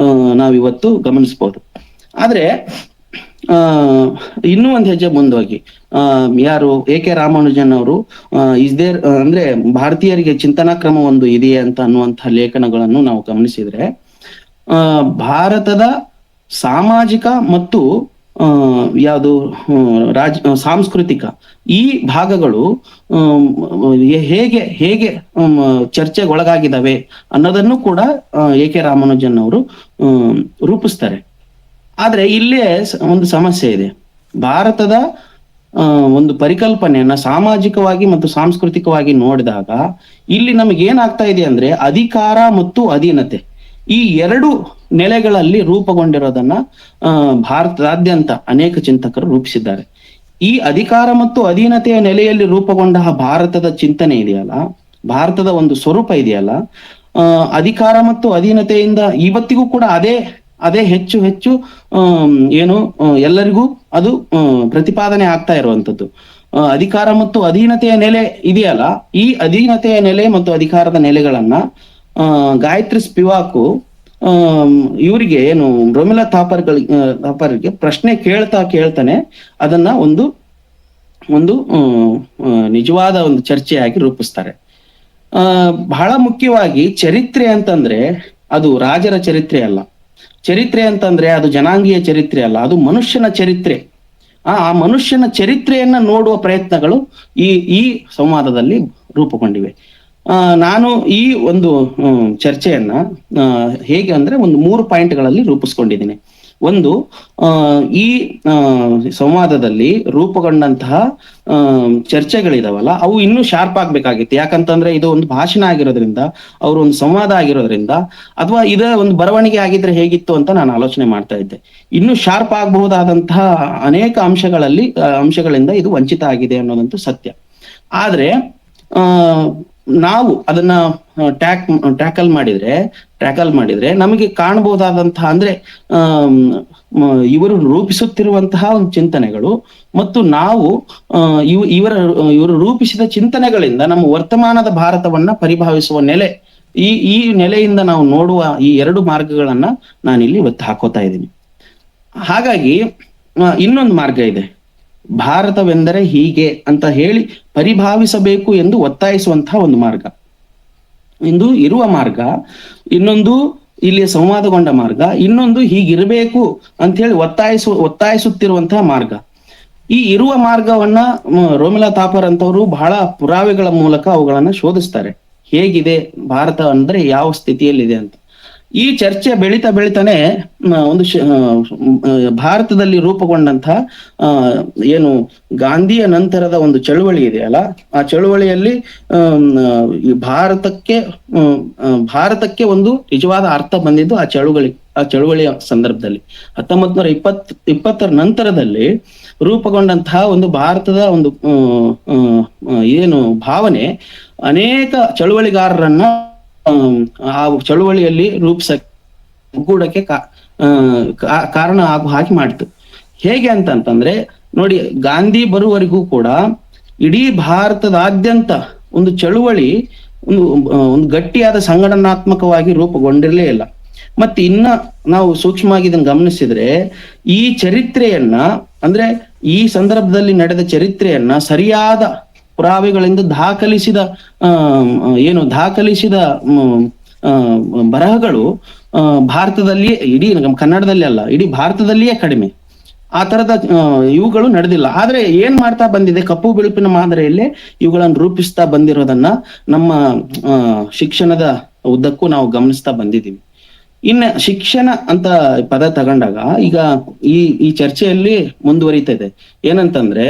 ನಾವಿವತ್ತು ಗಮನಿಸ್ಬೋದು. ಆದ್ರೆ ಇನ್ನೂ ಒಂದು ಹೆಜ್ಜೆ ಮುಂದೋಗಿ ಯಾರು A.K. ರಾಮಾನುಜನ್ ಅವರು ಇಸ್ ದೇರ್ ಅಂದ್ರೆ ಭಾರತೀಯರಿಗೆ ಚಿಂತನಾ ಕ್ರಮ ಒಂದು ಇದೆಯೇ ಅಂತ ಅನ್ನುವಂತಹ ಲೇಖನಗಳನ್ನು ನಾವು ಗಮನಿಸಿದ್ರೆ, ಭಾರತದ ಸಾಮಾಜಿಕ ಮತ್ತು ಯಾವುದು ಸಾಂಸ್ಕೃತಿಕ ಈ ಭಾಗಗಳು ಹೇಗೆ ಹೇಗೆ ಚರ್ಚೆಗೊಳಗಾಗಿದ್ದಾವೆ ಅನ್ನೋದನ್ನು ಕೂಡ A.K. ರಾಮಾನುಜನ್ ಅವರು ರೂಪಿಸ್ತಾರೆ. ಆದ್ರೆ ಇಲ್ಲೇ ಒಂದು ಸಮಸ್ಯೆ ಇದೆ. ಭಾರತದ ಒಂದು ಪರಿಕಲ್ಪನೆಯನ್ನ ಸಾಮಾಜಿಕವಾಗಿ ಮತ್ತು ಸಾಂಸ್ಕೃತಿಕವಾಗಿ ನೋಡಿದಾಗ ಇಲ್ಲಿ ನಮಗೆ ಏನಾಗ್ತಾ ಇದೆ ಅಂದ್ರೆ ಅಧಿಕಾರ ಮತ್ತು ಅಧೀನತೆ ಈ ಎರಡು ನೆಲೆಗಳಲ್ಲಿ ರೂಪುಗೊಂಡಿರೋದನ್ನ ಭಾರತದಾದ್ಯಂತ ಅನೇಕ ಚಿಂತಕರು ರೂಪಿಸಿದ್ದಾರೆ. ಈ ಅಧಿಕಾರ ಮತ್ತು ಅಧೀನತೆಯ ನೆಲೆಯಲ್ಲಿ ರೂಪುಗೊಂಡ ಭಾರತದ ಚಿಂತನೆ ಇದೆಯಲ್ಲ, ಭಾರತದ ಒಂದು ಸ್ವರೂಪ ಇದೆಯಲ್ಲ, ಅಧಿಕಾರ ಮತ್ತು ಅಧೀನತೆಯಿಂದ ಇವತ್ತಿಗೂ ಕೂಡ ಅದೇ ಹೆಚ್ಚು ಹೆಚ್ಚು ಏನು ಎಲ್ಲರಿಗೂ ಅದು ಪ್ರತಿಪಾದನೆ ಆಗ್ತಾ ಇರುವಂತದ್ದು. ಅಧಿಕಾರ ಮತ್ತು ಅಧೀನತೆಯ ನೆಲೆ ಇದೆಯಲ್ಲ, ಈ ಅಧೀನತೆಯ ನೆಲೆ ಮತ್ತು ಅಧಿಕಾರದ ನೆಲೆಗಳನ್ನ ಗಾಯತ್ರಿ ಸ್ಪಿವಾಕು ಇವರಿಗೆ ಏನು ರೋಮಿಲಾ ಥಾಪರ್ಗೆ ಪ್ರಶ್ನೆ ಕೇಳ್ತಾನೆ ಅದನ್ನ ಒಂದು ನಿಜವಾದ ಒಂದು ಚರ್ಚೆಯಾಗಿ ರೂಪಿಸ್ತಾರೆ. ಬಹಳ ಮುಖ್ಯವಾಗಿ ಚರಿತ್ರೆ ಅಂತಂದ್ರೆ ಅದು ರಾಜರ ಚರಿತ್ರೆ ಅಲ್ಲ, ಚರಿತ್ರೆ ಅಂತಂದ್ರೆ ಅದು ಜನಾಂಗೀಯ ಚರಿತ್ರೆ ಅಲ್ಲ, ಅದು ಮನುಷ್ಯನ ಚರಿತ್ರೆ. ಆ ಮನುಷ್ಯನ ಚರಿತ್ರೆಯನ್ನ ನೋಡುವ ಪ್ರಯತ್ನಗಳು ಈ ಸಂವಾದದಲ್ಲಿ ರೂಪುಗೊಂಡಿವೆ. ನಾನು ಈ ಒಂದು ಚರ್ಚೆಯನ್ನ ಹೇಗೆ ಅಂದ್ರೆ ಒಂದು 3 ಪಾಯಿಂಟ್ಗಳಲ್ಲಿ ರೂಪಿಸ್ಕೊಂಡಿದ್ದೀನಿ. ಒಂದು, ಈ ಸಂವಾದದಲ್ಲಿ ರೂಪುಗೊಂಡಂತಹ ಚರ್ಚೆಗಳಿದಾವಲ್ಲ ಅವು ಇನ್ನೂ ಶಾರ್ಪ್ ಆಗ್ಬೇಕಾಗಿತ್ತು. ಯಾಕಂತಂದ್ರೆ ಇದು ಒಂದು ಭಾಷಣ ಆಗಿರೋದ್ರಿಂದ, ಅವರು ಒಂದು ಸಂವಾದ ಆಗಿರೋದ್ರಿಂದ, ಅಥವಾ ಇದೇ ಒಂದು ಬರವಣಿಗೆ ಆಗಿದ್ರೆ ಹೇಗಿತ್ತು ಅಂತ ನಾನು ಆಲೋಚನೆ ಮಾಡ್ತಾ ಇದ್ದೆ. ಇನ್ನು ಶಾರ್ಪ್ ಆಗಬಹುದಾದಂತಹ ಅನೇಕ ಅಂಶಗಳಿಂದ ಇದು ವಂಚಿತ ಆಗಿದೆ ಅನ್ನೋದಂತೂ ಸತ್ಯ. ಆದ್ರೆ ನಾವು ಅದನ್ನ ಟ್ಯಾಕಲ್ ಮಾಡಿದ್ರೆ ನಮಗೆ ಕಾಣಬಹುದಾದಂತಹ ಅಂದ್ರೆ ಇವರು ರೂಪಿಸುತ್ತಿರುವಂತಹ ಒಂದು ಚಿಂತನೆಗಳು ಮತ್ತು ನಾವು ಇವರು ರೂಪಿಸಿದ ಚಿಂತನೆಗಳಿಂದ ನಮ್ಮ ವರ್ತಮಾನದ ಭಾರತವನ್ನ ಪರಿಭಾವಿಸುವ ನೆಲೆ, ಈ ನೆಲೆಯಿಂದ ನಾವು ನೋಡುವ ಈ 2 ಮಾರ್ಗಗಳನ್ನ ನಾನಿಲ್ಲಿ ಇವತ್ತು ಹಾಕೋತಾ ಇದ್ದೀನಿ. ಹಾಗಾಗಿ ಇನ್ನೊಂದು ಮಾರ್ಗ ಇದೆ, ಭಾರತವೆಂದರೆ ಹೀಗೆ ಅಂತ ಹೇಳಿ ಪರಿಭಾವಿಸಬೇಕು ಎಂದು ಒತ್ತಾಯಿಸುವಂತಹ ಒಂದು ಮಾರ್ಗ, ಇಂದು ಇರುವ ಮಾರ್ಗ. ಇನ್ನೊಂದು ಇಲ್ಲಿ ಸಂವಾದಗೊಂಡ ಮಾರ್ಗ, ಇನ್ನೊಂದು ಹೀಗಿರಬೇಕು ಅಂತ ಹೇಳಿ ಒತ್ತಾಯಿಸುತ್ತಿರುವಂತಹ ಮಾರ್ಗ. ಈ ಇರುವ ಮಾರ್ಗವನ್ನ ರೋಮಿಲಾ ಥಾಪರ್ ಅಂತವರು ಬಹಳ ಪುರಾವೆಗಳ ಮೂಲಕ ಅವುಗಳನ್ನ ಶೋಧಿಸ್ತಾರೆ. ಹೇಗಿದೆ ಭಾರತ ಅಂದ್ರೆ ಯಾವ ಸ್ಥಿತಿಯಲ್ಲಿದೆ ಅಂತ. ಈ ಚರ್ಚೆ ಬೆಳಿತಾನೆ ಒಂದು ಭಾರತದಲ್ಲಿ ರೂಪುಗೊಂಡಂತಹ ಏನು ಗಾಂಧಿಯ ನಂತರದ ಒಂದು ಚಳುವಳಿ ಇದೆಯಲ್ಲ, ಆ ಚಳುವಳಿಯಲ್ಲಿ ಭಾರತಕ್ಕೆ ಒಂದು ನಿಜವಾದ ಅರ್ಥ ಬಂದಿದ್ದು ಆ ಚಳುವಳಿಯ ಸಂದರ್ಭದಲ್ಲಿ 1920 ನಂತರದಲ್ಲಿ ರೂಪುಗೊಂಡಂತಹ ಒಂದು ಭಾರತದ ಒಂದು ಏನು ಭಾವನೆ ಅನೇಕ ಚಳುವಳಿಗಾರರನ್ನ ಆ ಚಳುವಳಿಯಲ್ಲಿ ಒಗ್ಗೂಡಕ್ಕೆ ಕಾರಣ ಹಾಗೆ ಮಾಡಿತು. ಹೇಗೆ ಅಂತಂದ್ರೆ ನೋಡಿ, ಗಾಂಧಿ ಬರುವವರೆಗೂ ಕೂಡ ಇಡೀ ಭಾರತದಾದ್ಯಂತ ಒಂದು ಚಳುವಳಿ ಒಂದು ಗಟ್ಟಿಯಾದ ಸಂಘಟನಾತ್ಮಕವಾಗಿ ರೂಪುಗೊಂಡಿರಲೇ ಇಲ್ಲ. ಮತ್ತೆ ಇನ್ನ ನಾವು ಸೂಕ್ಷ್ಮವಾಗಿ ಇದನ್ನು ಗಮನಿಸಿದ್ರೆ ಈ ಚರಿತ್ರೆಯನ್ನ ಅಂದ್ರೆ ಈ ಸಂದರ್ಭದಲ್ಲಿ ನಡೆದ ಚರಿತ್ರೆಯನ್ನ ಸರಿಯಾದ ಪುರಾವೆಗಳಿಂದ ದಾಖಲಿಸಿದ ಬರಹಗಳು ಭಾರತದಲ್ಲಿಯೇ, ಇಡೀ ಕನ್ನಡದಲ್ಲಿ ಅಲ್ಲ ಇಡೀ ಭಾರತದಲ್ಲಿಯೇ ಕಡಿಮೆ. ಆ ತರದ ಇವುಗಳು ನಡೆದಿಲ್ಲ. ಆದ್ರೆ ಏನ್ ಮಾಡ್ತಾ ಬಂದಿದೆ, ಕಪ್ಪು ಬಿಳುಪಿನ ಮಾದರಿಯಲ್ಲೇ ಇವುಗಳನ್ನು ರೂಪಿಸ್ತಾ ಬಂದಿರೋದನ್ನ ನಮ್ಮ ಶಿಕ್ಷಣದ ಉದ್ದಕ್ಕೂ ನಾವು ಗಮನಿಸ್ತಾ ಬಂದಿದ್ದೀವಿ. ಇನ್ನ ಶಿಕ್ಷಣ ಅಂತ ಪದ ತಗೊಂಡಾಗ ಈಗ ಈ ಚರ್ಚೆಯಲ್ಲಿ ಮುಂದುವರಿತಾ ಇದೆ. ಏನಂತಂದ್ರೆ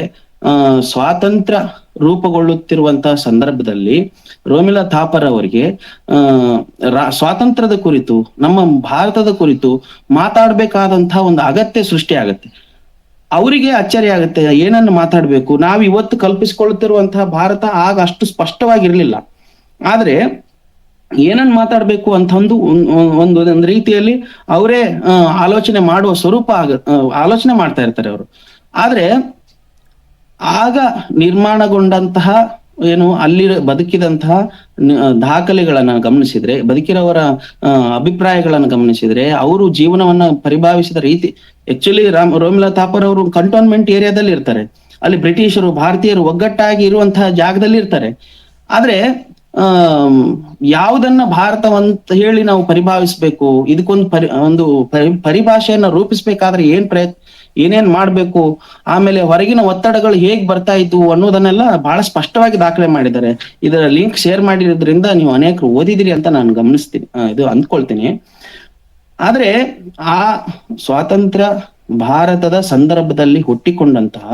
ಸ್ವಾತಂತ್ರ್ಯ ರೂಪುಗೊಳ್ಳುತ್ತಿರುವಂತಹ ಸಂದರ್ಭದಲ್ಲಿ ರೋಮಿಲಾ ಥಾಪರ್ ಅವರಿಗೆ ಸ್ವಾತಂತ್ರ್ಯದ ಕುರಿತು, ನಮ್ಮ ಭಾರತದ ಕುರಿತು ಮಾತಾಡ್ಬೇಕಾದಂತಹ ಒಂದು ಅಗತ್ಯ ಸೃಷ್ಟಿ ಆಗತ್ತೆ. ಅವರಿಗೆ ಅಚ್ಚರಿ ಆಗುತ್ತೆ, ಏನನ್ನು ಮಾತಾಡ್ಬೇಕು. ನಾವು ಇವತ್ತು ಕಲ್ಪಿಸಿಕೊಳ್ಳುತ್ತಿರುವಂತಹ ಭಾರತ ಆಗ ಅಷ್ಟು ಸ್ಪಷ್ಟವಾಗಿರ್ಲಿಲ್ಲ. ಆದ್ರೆ ಏನನ್ನ ಮಾತಾಡ್ಬೇಕು ಅಂತ ಒಂದು ರೀತಿಯಲ್ಲಿ ಅವರೇ ಆಲೋಚನೆ ಮಾಡುವ ಸ್ವರೂಪ ಆಲೋಚನೆ ಮಾಡ್ತಾ ಇರ್ತಾರೆ ಅವರು. ಆದ್ರೆ ಆಗ ನಿರ್ಮಾಣಗೊಂಡಂತಹ ಅಲ್ಲಿ ಬದುಕಿದಂತಹ ದಾಖಲೆಗಳನ್ನ ಗಮನಿಸಿದ್ರೆ, ಬದುಕಿರೋವರ ಅಭಿಪ್ರಾಯಗಳನ್ನ ಗಮನಿಸಿದ್ರೆ, ಅವರು ಜೀವನವನ್ನ ಪರಿಭಾವಿಸಿದ ರೀತಿ, ಆಕ್ಚುಲಿ ರೋಮಿಲಾ ಥಾಪರ್ ಅವರು ಕಂಟೋನ್ಮೆಂಟ್ ಏರಿಯಾದಲ್ಲಿ ಇರ್ತಾರೆ. ಅಲ್ಲಿ ಬ್ರಿಟಿಷರು ಭಾರತೀಯರು ಒಗ್ಗಟ್ಟಾಗಿ ಇರುವಂತಹ ಜಾಗದಲ್ಲಿ ಇರ್ತಾರೆ. ಆದ್ರೆ ಯಾವುದನ್ನ ಭಾರತವಂತ ಹೇಳಿ ನಾವು ಪರಿಭಾವಿಸ್ಬೇಕು, ಇದಕ್ಕೊಂದು ಪರಿಭಾಷೆಯನ್ನ ರೂಪಿಸ್ಬೇಕಾದ್ರೆ ಏನೇನ್ ಮಾಡ್ಬೇಕು, ಆಮೇಲೆ ಹೊರಗಿನ ಒತ್ತಡಗಳು ಹೇಗ್ ಬರ್ತಾ ಇದ್ವು ಅನ್ನೋದನ್ನೆಲ್ಲ ಬಹಳ ಸ್ಪಷ್ಟವಾಗಿ ದಾಖಲೆ ಮಾಡಿದ್ದಾರೆ. ಇದರ ಲಿಂಕ್ ಶೇರ್ ಮಾಡಿರೋದ್ರಿಂದ ನೀವು ಅನೇಕರು ಓದಿದಿರಿ ಅಂತ ನಾನು ಗಮನಿಸ್ತೀನಿ, ಅಂದ್ಕೊಳ್ತೀನಿ. ಆದ್ರೆ ಆ ಸ್ವಾತಂತ್ರ್ಯ ಭಾರತದ ಸಂದರ್ಭದಲ್ಲಿ ಹುಟ್ಟಿಕೊಂಡಂತಹ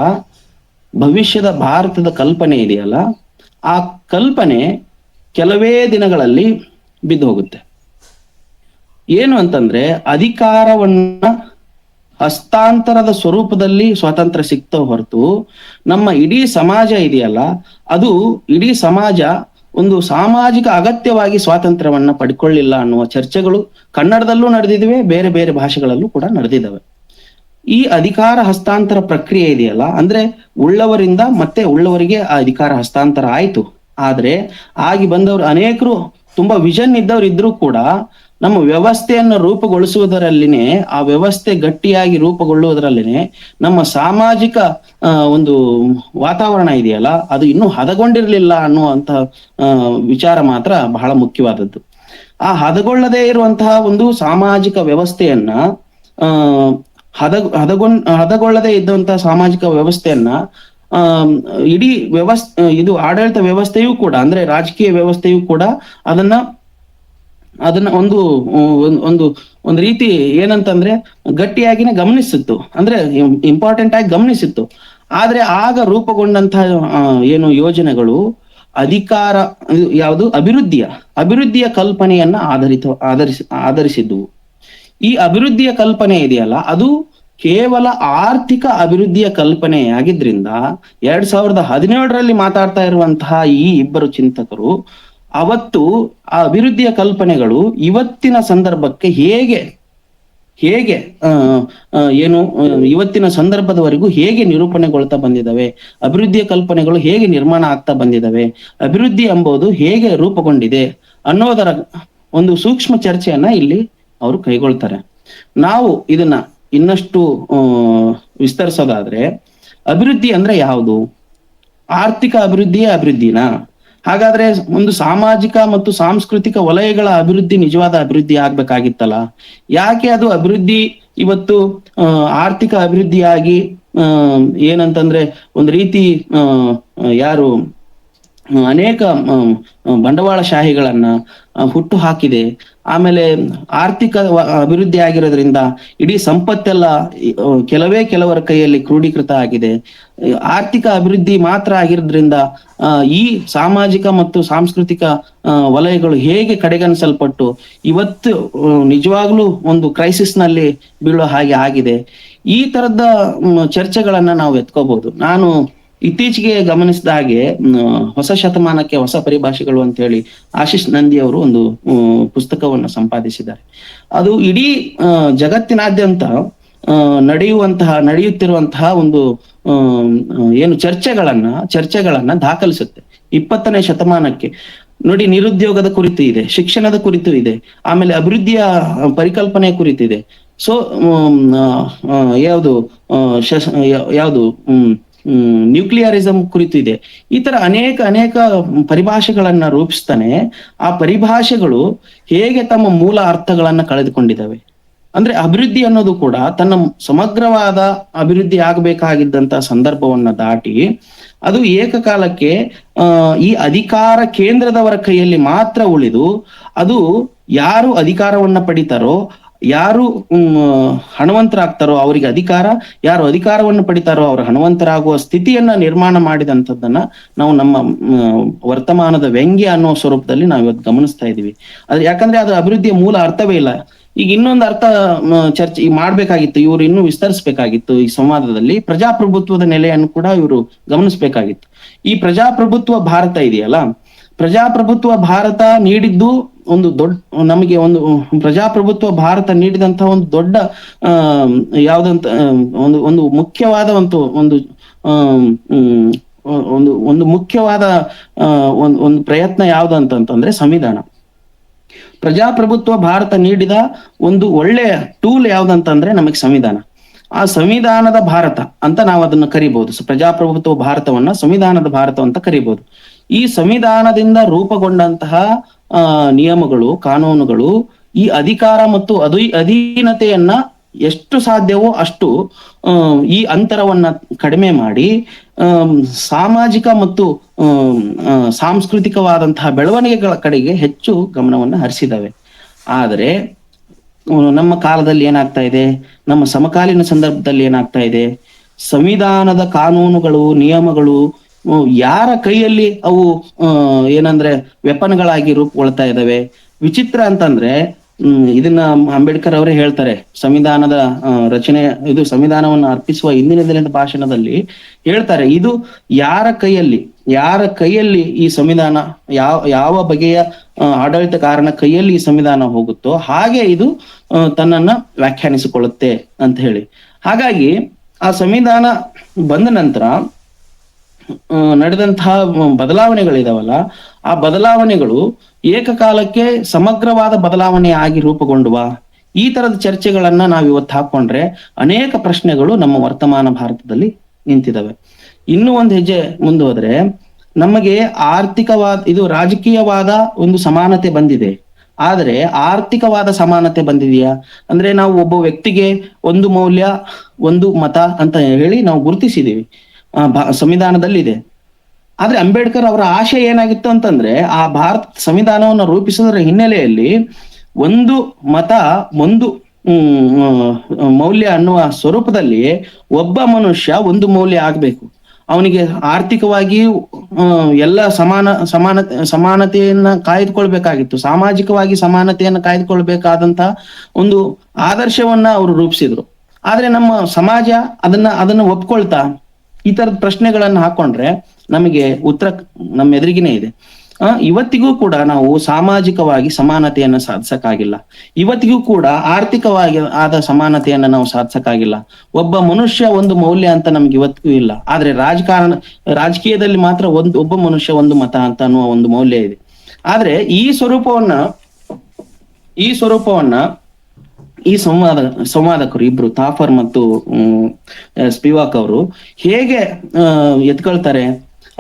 ಭವಿಷ್ಯದ ಭಾರತದ ಕಲ್ಪನೆ ಇದೆಯಲ್ಲ, ಆ ಕಲ್ಪನೆ ಕೆಲವೇ ದಿನಗಳಲ್ಲಿ ಬಿದ್ದು ಹೋಗುತ್ತೆ. ಏನು ಅಂತಂದ್ರೆ, ಅಧಿಕಾರವನ್ನ ಹಸ್ತಾಂತರದ ಸ್ವರೂಪದಲ್ಲಿ ಸ್ವಾತಂತ್ರ್ಯ ಸಿಕ್ತ ಹೊರತು ನಮ್ಮ ಇಡೀ ಸಮಾಜ ಇದೆಯಲ್ಲ, ಅದು ಇಡೀ ಸಮಾಜ ಒಂದು ಸಾಮಾಜಿಕ ಅಗತ್ಯವಾಗಿ ಸ್ವಾತಂತ್ರ್ಯವನ್ನ ಪಡ್ಕೊಳ್ಳಿಲ್ಲ ಅನ್ನುವ ಚರ್ಚೆಗಳು ಕನ್ನಡದಲ್ಲೂ ನಡೆದಿವೆ, ಬೇರೆ ಬೇರೆ ಭಾಷೆಗಳಲ್ಲೂ ಕೂಡ ನಡೆದಿದ್ದಾವೆ. ಈ ಅಧಿಕಾರ ಹಸ್ತಾಂತರ ಪ್ರಕ್ರಿಯೆ ಇದೆಯಲ್ಲ, ಅಂದ್ರೆ ಉಳ್ಳವರಿಂದ ಮತ್ತೆ ಉಳ್ಳವರಿಗೆ ಆ ಅಧಿಕಾರ ಹಸ್ತಾಂತರ ಆಯ್ತು. ಆದ್ರೆ ಆಗಿ ಬಂದವರು ಅನೇಕರು ತುಂಬಾ ವಿಷನ್ ಇದ್ದವ್ರು ಇದ್ರೂ ಕೂಡ ನಮ್ಮ ವ್ಯವಸ್ಥೆಯನ್ನು ರೂಪುಗೊಳಿಸುವುದರಲ್ಲಿನೇ, ಆ ವ್ಯವಸ್ಥೆ ಗಟ್ಟಿಯಾಗಿ ರೂಪುಗೊಳ್ಳುವುದರಲ್ಲಿನೇ ನಮ್ಮ ಸಾಮಾಜಿಕ ಒಂದು ವಾತಾವರಣ ಇದೆಯಲ್ಲ, ಅದು ಇನ್ನೂ ಹದಗೊಂಡಿರ್ಲಿಲ್ಲ ಅನ್ನುವಂತ ವಿಚಾರ ಮಾತ್ರ ಬಹಳ ಮುಖ್ಯವಾದದ್ದು. ಆ ಹದಗೊಳ್ಳದೇ ಇರುವಂತಹ ಒಂದು ಸಾಮಾಜಿಕ ವ್ಯವಸ್ಥೆಯನ್ನ ಹದಗೊಳ್ಳದೇ ಇದ್ದಂತಹ ಸಾಮಾಜಿಕ ವ್ಯವಸ್ಥೆಯನ್ನ ಇಡೀ ಇದು ಆಡಳಿತ ವ್ಯವಸ್ಥೆಯೂ ಕೂಡ, ಅಂದ್ರೆ ರಾಜಕೀಯ ವ್ಯವಸ್ಥೆಯೂ ಕೂಡ ಅದನ್ನ ಒಂದು ಒಂದು ರೀತಿ ಏನಂತಂದ್ರೆ ಗಟ್ಟಿಯಾಗಿನೇ ಗಮನಿಸಿತ್ತು, ಅಂದ್ರೆ ಇಂಪಾರ್ಟೆಂಟ್ ಆಗಿ ಗಮನಿಸಿತ್ತು. ಆದ್ರೆ ಆಗ ರೂಪುಗೊಂಡಂತಹ ಯೋಜನೆಗಳು ಯಾವುದು ಅಭಿವೃದ್ಧಿಯ ಕಲ್ಪನೆಯನ್ನ ಆಧರಿಸಿದ್ವು. ಈ ಅಭಿವೃದ್ಧಿಯ ಕಲ್ಪನೆ ಇದೆಯಲ್ಲ, ಅದು ಕೇವಲ ಆರ್ಥಿಕ ಅಭಿವೃದ್ಧಿಯ ಕಲ್ಪನೆಯಾಗಿದ್ರಿಂದ 2017ರಲ್ಲಿ ಮಾತಾಡ್ತಾ ಇರುವಂತಹ ಈ ಇಬ್ಬರು ಚಿಂತಕರು ಅವತ್ತು ಆ ಅಭಿವೃದ್ಧಿಯ ಕಲ್ಪನೆಗಳು ಇವತ್ತಿನ ಸಂದರ್ಭಕ್ಕೆ ಹೇಗೆ ಇವತ್ತಿನ ಸಂದರ್ಭದವರೆಗೂ ಹೇಗೆ ನಿರೂಪಣೆಗೊಳ್ತಾ ಬಂದಿದ್ದಾವೆ, ಅಭಿವೃದ್ಧಿಯ ಕಲ್ಪನೆಗಳು ಹೇಗೆ ನಿರ್ಮಾಣ ಆಗ್ತಾ ಬಂದಿದ್ದಾವೆ, ಅಭಿವೃದ್ಧಿ ಎಂಬುದು ಹೇಗೆ ರೂಪುಗೊಂಡಿದೆ ಅನ್ನೋದರ ಒಂದು ಸೂಕ್ಷ್ಮ ಚರ್ಚೆಯನ್ನ ಇಲ್ಲಿ ಅವರು ಕೈಗೊಳ್ತಾರೆ. ನಾವು ಇದನ್ನ ಇನ್ನಷ್ಟು ವಿಸ್ತರಿಸೋದಾದ್ರೆ, ಅಭಿವೃದ್ಧಿ ಅಂದ್ರೆ ಯಾವುದು? ಆರ್ಥಿಕ ಅಭಿವೃದ್ಧಿನಾ? ಹಾಗಾದ್ರೆ ಒಂದು ಸಾಮಾಜಿಕ ಮತ್ತು ಸಾಂಸ್ಕೃತಿಕ ವಲಯಗಳ ಅಭಿವೃದ್ಧಿ ನಿಜವಾದ ಅಭಿವೃದ್ಧಿ ಆಗ್ಬೇಕಾಗಿತ್ತಲ್ಲ, ಯಾಕೆ ಅದು ಅಭಿವೃದ್ಧಿ ಇವತ್ತು ಆರ್ಥಿಕ ಅಭಿವೃದ್ಧಿಯಾಗಿ ಏನಂತಂದ್ರೆ ಒಂದು ರೀತಿ ಯಾರು ಅನೇಕ ಬಂಡವಾಳಶಾಹಿಗಳನ್ನ ಹುಟ್ಟು ಹಾಕಿದೆ. ಆಮೇಲೆ ಆರ್ಥಿಕ ಅಭಿವೃದ್ಧಿ ಆಗಿರೋದ್ರಿಂದ ಇಡೀ ಸಂಪತ್ತೆಲ್ಲ ಕೆಲವರ ಕೈಯಲ್ಲಿ ಕ್ರೋಢೀಕೃತ ಆಗಿದೆ. ಆರ್ಥಿಕ ಅಭಿವೃದ್ಧಿ ಮಾತ್ರ ಆಗಿರೋದ್ರಿಂದ ಈ ಸಾಮಾಜಿಕ ಮತ್ತು ಸಾಂಸ್ಕೃತಿಕ ವಲಯಗಳು ಹೇಗೆ ಕಡೆಗಣಿಸಲ್ಪಟ್ಟು ಇವತ್ತು ನಿಜವಾಗ್ಲೂ ಒಂದು ಕ್ರೈಸಿಸ್ ನಲ್ಲಿ ಬೀಳೋ ಹಾಗೆ ಆಗಿದೆ. ಈ ತರದ ಚರ್ಚೆಗಳನ್ನ ನಾವು ಎತ್ಕೋಬಹುದು. ನಾನು ಇತ್ತೀಚೆಗೆ ಗಮನಿಸಿದ ಹಾಗೆ ಹೊಸ ಶತಮಾನಕ್ಕೆ ಹೊಸ ಪರಿಭಾಷೆಗಳು ಅಂತ ಹೇಳಿ ಆಶೀಶ್ ನಂದಿ ಅವರು ಒಂದು ಪುಸ್ತಕವನ್ನು ಸಂಪಾದಿಸಿದ್ದಾರೆ. ಅದು ಇಡೀ ಜಗತ್ತಿನಾದ್ಯಂತ ನಡೆಯುತ್ತಿರುವಂತಹ ಒಂದು ಚರ್ಚೆಗಳನ್ನ ದಾಖಲಿಸುತ್ತೆ. 20ನೇ ಶತಮಾನಕ್ಕೆ ನೋಡಿ, ನಿರುದ್ಯೋಗದ ಕುರಿತು ಇದೆ, ಶಿಕ್ಷಣದ ಕುರಿತು ಇದೆ, ಆಮೇಲೆ ಅಭಿವೃದ್ಧಿಯ ಪರಿಕಲ್ಪನೆ ಕುರಿತಿದೆ. ಸೊ ಯಾವುದು ನ್ಯೂಕ್ಲಿಯರಿಸಂ ಕುರಿತು ಇದೆ. ಈ ತರ ಅನೇಕ ಪರಿಭಾಷೆಗಳನ್ನ ರೂಪಿಸ್ತಾನೆ. ಆ ಪರಿಭಾಷೆಗಳು ಹೇಗೆ ತಮ್ಮ ಮೂಲ ಅರ್ಥಗಳನ್ನ ಕಳೆದುಕೊಂಡಿದ್ದಾವೆ. ಅಂದ್ರೆ ಅಭಿವೃದ್ಧಿ ಅನ್ನೋದು ಕೂಡ ತನ್ನ ಸಮಗ್ರವಾದ ಅಭಿವೃದ್ಧಿ ಆಗಬೇಕಾಗಿದ್ದಂತ ಸಂದರ್ಭವನ್ನ ದಾಟಿ ಅದು ಏಕಕಾಲಕ್ಕೆ ಈ ಅಧಿಕಾರ ಕೇಂದ್ರದವರ ಕೈಯಲ್ಲಿ ಮಾತ್ರ ಉಳಿದು, ಅದು ಯಾರು ಅಧಿಕಾರವನ್ನ ಪಡಿತಾರೋ, ಯಾರು ಹಣವಂತರಾಗ್ತಾರೋ ಅವರಿಗೆ ಅಧಿಕಾರ, ಯಾರು ಅಧಿಕಾರವನ್ನು ಪಡಿತಾರೋ ಅವರು ಹಣವಂತರಾಗುವ ಸ್ಥಿತಿಯನ್ನ ನಿರ್ಮಾಣ ಮಾಡಿದಂಥದ್ದನ್ನ ನಾವು ನಮ್ಮ ವರ್ತಮಾನದ ವ್ಯಂಗ್ಯ ಅನ್ನೋ ಸ್ವರೂಪದಲ್ಲಿ ನಾವು ಇವತ್ತು ಗಮನಿಸ್ತಾ ಇದೀವಿ. ಯಾಕಂದ್ರೆ ಅದು ಅಭಿವೃದ್ಧಿಯ ಮೂಲ ಅರ್ಥವೇ ಇಲ್ಲ. ಈಗ ಇನ್ನೊಂದು ಅರ್ಥ ಚರ್ಚೆ ಈಗ ಮಾಡ್ಬೇಕಾಗಿತ್ತು, ಇವರು ಇನ್ನೂ ವಿಸ್ತರಿಸಬೇಕಾಗಿತ್ತು ಈ ಸಂವಾದದಲ್ಲಿ. ಪ್ರಜಾಪ್ರಭುತ್ವದ ನೆಲೆಯನ್ನು ಕೂಡ ಇವರು ಗಮನಿಸಬೇಕಾಗಿತ್ತು. ಈ ಪ್ರಜಾಪ್ರಭುತ್ವ ಭಾರತ ಇದೆಯಲ್ಲ, ಪ್ರಜಾಪ್ರಭುತ್ವ ಭಾರತ ನೀಡಿದ್ದು ಒಂದು ದೊಡ್ಡ, ನಮಗೆ ಒಂದು ಪ್ರಜಾಪ್ರಭುತ್ವ ಭಾರತ ನೀಡಿದಂತಹ ಒಂದು ದೊಡ್ಡ ಯಾವ್ದಂತ ಒಂದು ಮುಖ್ಯವಾದ ಒಂದು ಒಂದು ಮುಖ್ಯವಾದ ಒಂದು ಪ್ರಯತ್ನ ಯಾವ್ದಂತಂದ್ರೆ ಸಂವಿಧಾನ. ಪ್ರಜಾಪ್ರಭುತ್ವ ಭಾರತ ನೀಡಿದ ಒಂದು ಒಳ್ಳೆಯ ಟೂಲ್ ಯಾವ್ದಂತಂದ್ರೆ ನಮಗೆ ಸಂವಿಧಾನ. ಆ ಸಂವಿಧಾನದ ಭಾರತ ಅಂತ ನಾವು ಅದನ್ನು ಕರಿಬಹುದು. ಪ್ರಜಾಪ್ರಭುತ್ವ ಭಾರತವನ್ನ ಸಂವಿಧಾನದ ಭಾರತ ಅಂತ ಕರಿಬಹುದು. ಈ ಸಂವಿಧಾನದಿಂದ ರೂಪುಗೊಂಡಂತಹ ನಿಯಮಗಳು, ಕಾನೂನುಗಳು ಈ ಅಧಿಕಾರ ಮತ್ತು ಅಧೀನತೆಯನ್ನ ಎಷ್ಟು ಸಾಧ್ಯವೋ ಅಷ್ಟು ಈ ಅಂತರವನ್ನ ಕಡಿಮೆ ಮಾಡಿ ಸಾಮಾಜಿಕ ಮತ್ತು ಸಾಂಸ್ಕೃತಿಕವಾದಂತಹ ಬೆಳವಣಿಗೆಗಳ ಕಡೆಗೆ ಹೆಚ್ಚು ಗಮನವನ್ನು ಹರಿಸಿದವೆ. ಆದರೆ ನಮ್ಮ ಕಾಲದಲ್ಲಿ ಏನಾಗ್ತಾ ಇದೆ, ನಮ್ಮ ಸಮಕಾಲೀನ ಸಂದರ್ಭದಲ್ಲಿ ಏನಾಗ್ತಾ ಇದೆ, ಸಂವಿಧಾನದ ಕಾನೂನುಗಳು, ನಿಯಮಗಳು ಯಾರ ಕೈಯಲ್ಲಿ ಅವು ಏನಂದ್ರೆ ವೆಪನ್ಗಳಾಗಿ ರೂಪುಗೊಳ್ತಾ ಇದ್ದಾವೆ. ವಿಚಿತ್ರ ಅಂತಂದ್ರೆ ಇದನ್ನ ಅಂಬೇಡ್ಕರ್ ಅವರೇ ಹೇಳ್ತಾರೆ, ಸಂವಿಧಾನದ ರಚನೆ, ಇದು ಸಂವಿಧಾನವನ್ನು ಅರ್ಪಿಸುವ ಇಂದಿನ ದಿನದ ಭಾಷಣದಲ್ಲಿ ಹೇಳ್ತಾರೆ, ಇದು ಯಾರ ಕೈಯಲ್ಲಿ ಈ ಸಂವಿಧಾನ, ಯಾವ ಬಗೆಯ ಆಡಳಿತಗಾರನ ಕೈಯಲ್ಲಿ ಈ ಸಂವಿಧಾನ ಹೋಗುತ್ತೋ ಹಾಗೆ ಇದು ತನ್ನನ್ನ ವ್ಯಾಖ್ಯಾನಿಸಿಕೊಳ್ಳುತ್ತೆ ಅಂತ ಹೇಳಿ. ಹಾಗಾಗಿ ಆ ಸಂವಿಧಾನ ಬಂದ ನಂತರ ನಡೆದಂತಹ ಬದಲಾವಣೆಗಳಿದಾವಲ್ಲ, ಆ ಬದಲಾವಣೆಗಳು ಏಕಕಾಲಕ್ಕೆ ಸಮಗ್ರವಾದ ಬದಲಾವಣೆ ಆಗಿ ರೂಪುಗೊಂಡುವ. ಈ ತರದ ಚರ್ಚೆಗಳನ್ನ ನಾವು ಇವತ್ತು ಹಾಕೊಂಡ್ರೆ ಅನೇಕ ಪ್ರಶ್ನೆಗಳು ನಮ್ಮ ವರ್ತಮಾನ ಭಾರತದಲ್ಲಿ ನಿಂತಿದ್ದಾವೆ. ಇನ್ನೂ ಒಂದು ಹೆಜ್ಜೆ ಮುಂದುವರೆದ್ರೆ ನಮಗೆ ಇದು ರಾಜಕೀಯವಾದ ಒಂದು ಸಮಾನತೆ ಬಂದಿದೆ, ಆದರೆ ಆರ್ಥಿಕವಾದ ಸಮಾನತೆ ಬಂದಿದೆಯಾ ಅಂದ್ರೆ ನಾವು ಒಬ್ಬ ವ್ಯಕ್ತಿಗೆ ಒಂದು ಮೌಲ್ಯ, ಒಂದು ಮತ ಅಂತ ಹೇಳಿ ನಾವು ಗುರುತಿಸಿದೀವಿ, ಸಂವಿಧಾನದಲ್ಲಿದೆ. ಆದ್ರೆ ಅಂಬೇಡ್ಕರ್ ಅವರ ಆಶೆ ಏನಾಗಿತ್ತು ಅಂತಂದ್ರೆ, ಆ ಭಾರತ ಸಂವಿಧಾನವನ್ನು ರೂಪಿಸೋದ್ರ ಹಿನ್ನೆಲೆಯಲ್ಲಿ ಒಂದು ಮತ, ಒಂದು ಮೌಲ್ಯ ಅನ್ನುವ ಸ್ವರೂಪದಲ್ಲಿ ಒಬ್ಬ ಮನುಷ್ಯ ಒಂದು ಮೌಲ್ಯ ಆಗ್ಬೇಕು. ಅವನಿಗೆ ಆರ್ಥಿಕವಾಗಿ ಎಲ್ಲ ಸಮಾನತೆಯನ್ನ ಕಾಯ್ದುಕೊಳ್ಬೇಕಾಗಿತ್ತು, ಸಾಮಾಜಿಕವಾಗಿ ಸಮಾನತೆಯನ್ನ ಕಾಯ್ದುಕೊಳ್ಬೇಕಾದಂತ ಒಂದು ಆದರ್ಶವನ್ನ ಅವರು ರೂಪಿಸಿದ್ರು. ಆದ್ರೆ ನಮ್ಮ ಸಮಾಜ ಅದನ್ನ ಒಪ್ಕೊಳ್ತಾ ಈ ತರದ ಪ್ರಶ್ನೆಗಳನ್ನ ಹಾಕೊಂಡ್ರೆ ನಮಗೆ ಉತ್ತರ ನಮ್ಮ ಎದುರಿಗಿನೇ ಇದೆ. ಇವತ್ತಿಗೂ ಕೂಡ ನಾವು ಸಾಮಾಜಿಕವಾಗಿ ಸಮಾನತೆಯನ್ನ ಸಾಧಿಸಕ್ಕಾಗಿಲ್ಲ, ಇವತ್ತಿಗೂ ಕೂಡ ಆರ್ಥಿಕವಾಗಿ ಆದ ಸಮಾನತೆಯನ್ನ ನಾವು ಸಾಧಿಸಕ್ಕಾಗಿಲ್ಲ. ಒಬ್ಬ ಮನುಷ್ಯ ಒಂದು ಮೌಲ್ಯ ಅಂತ ನಮ್ಗೆ ಇವತ್ತಿಗೂ ಇಲ್ಲ. ಆದ್ರೆ ರಾಜಕೀಯದಲ್ಲಿ ಮಾತ್ರ ಒಬ್ಬ ಮನುಷ್ಯ ಒಂದು ಮತ ಅಂತ ಅನ್ನುವ ಒಂದು ಮೌಲ್ಯ ಇದೆ. ಆದ್ರೆ ಈ ಸ್ವರೂಪವನ್ನ ಈ ಸಂವಾದಕರು ಇಬ್ರು, ತಾಫರ್ ಮತ್ತು ಸ್ಪಿವಾಕ್ ಅವರು ಹೇಗೆ ಎತ್ಕೊಳ್ತಾರೆ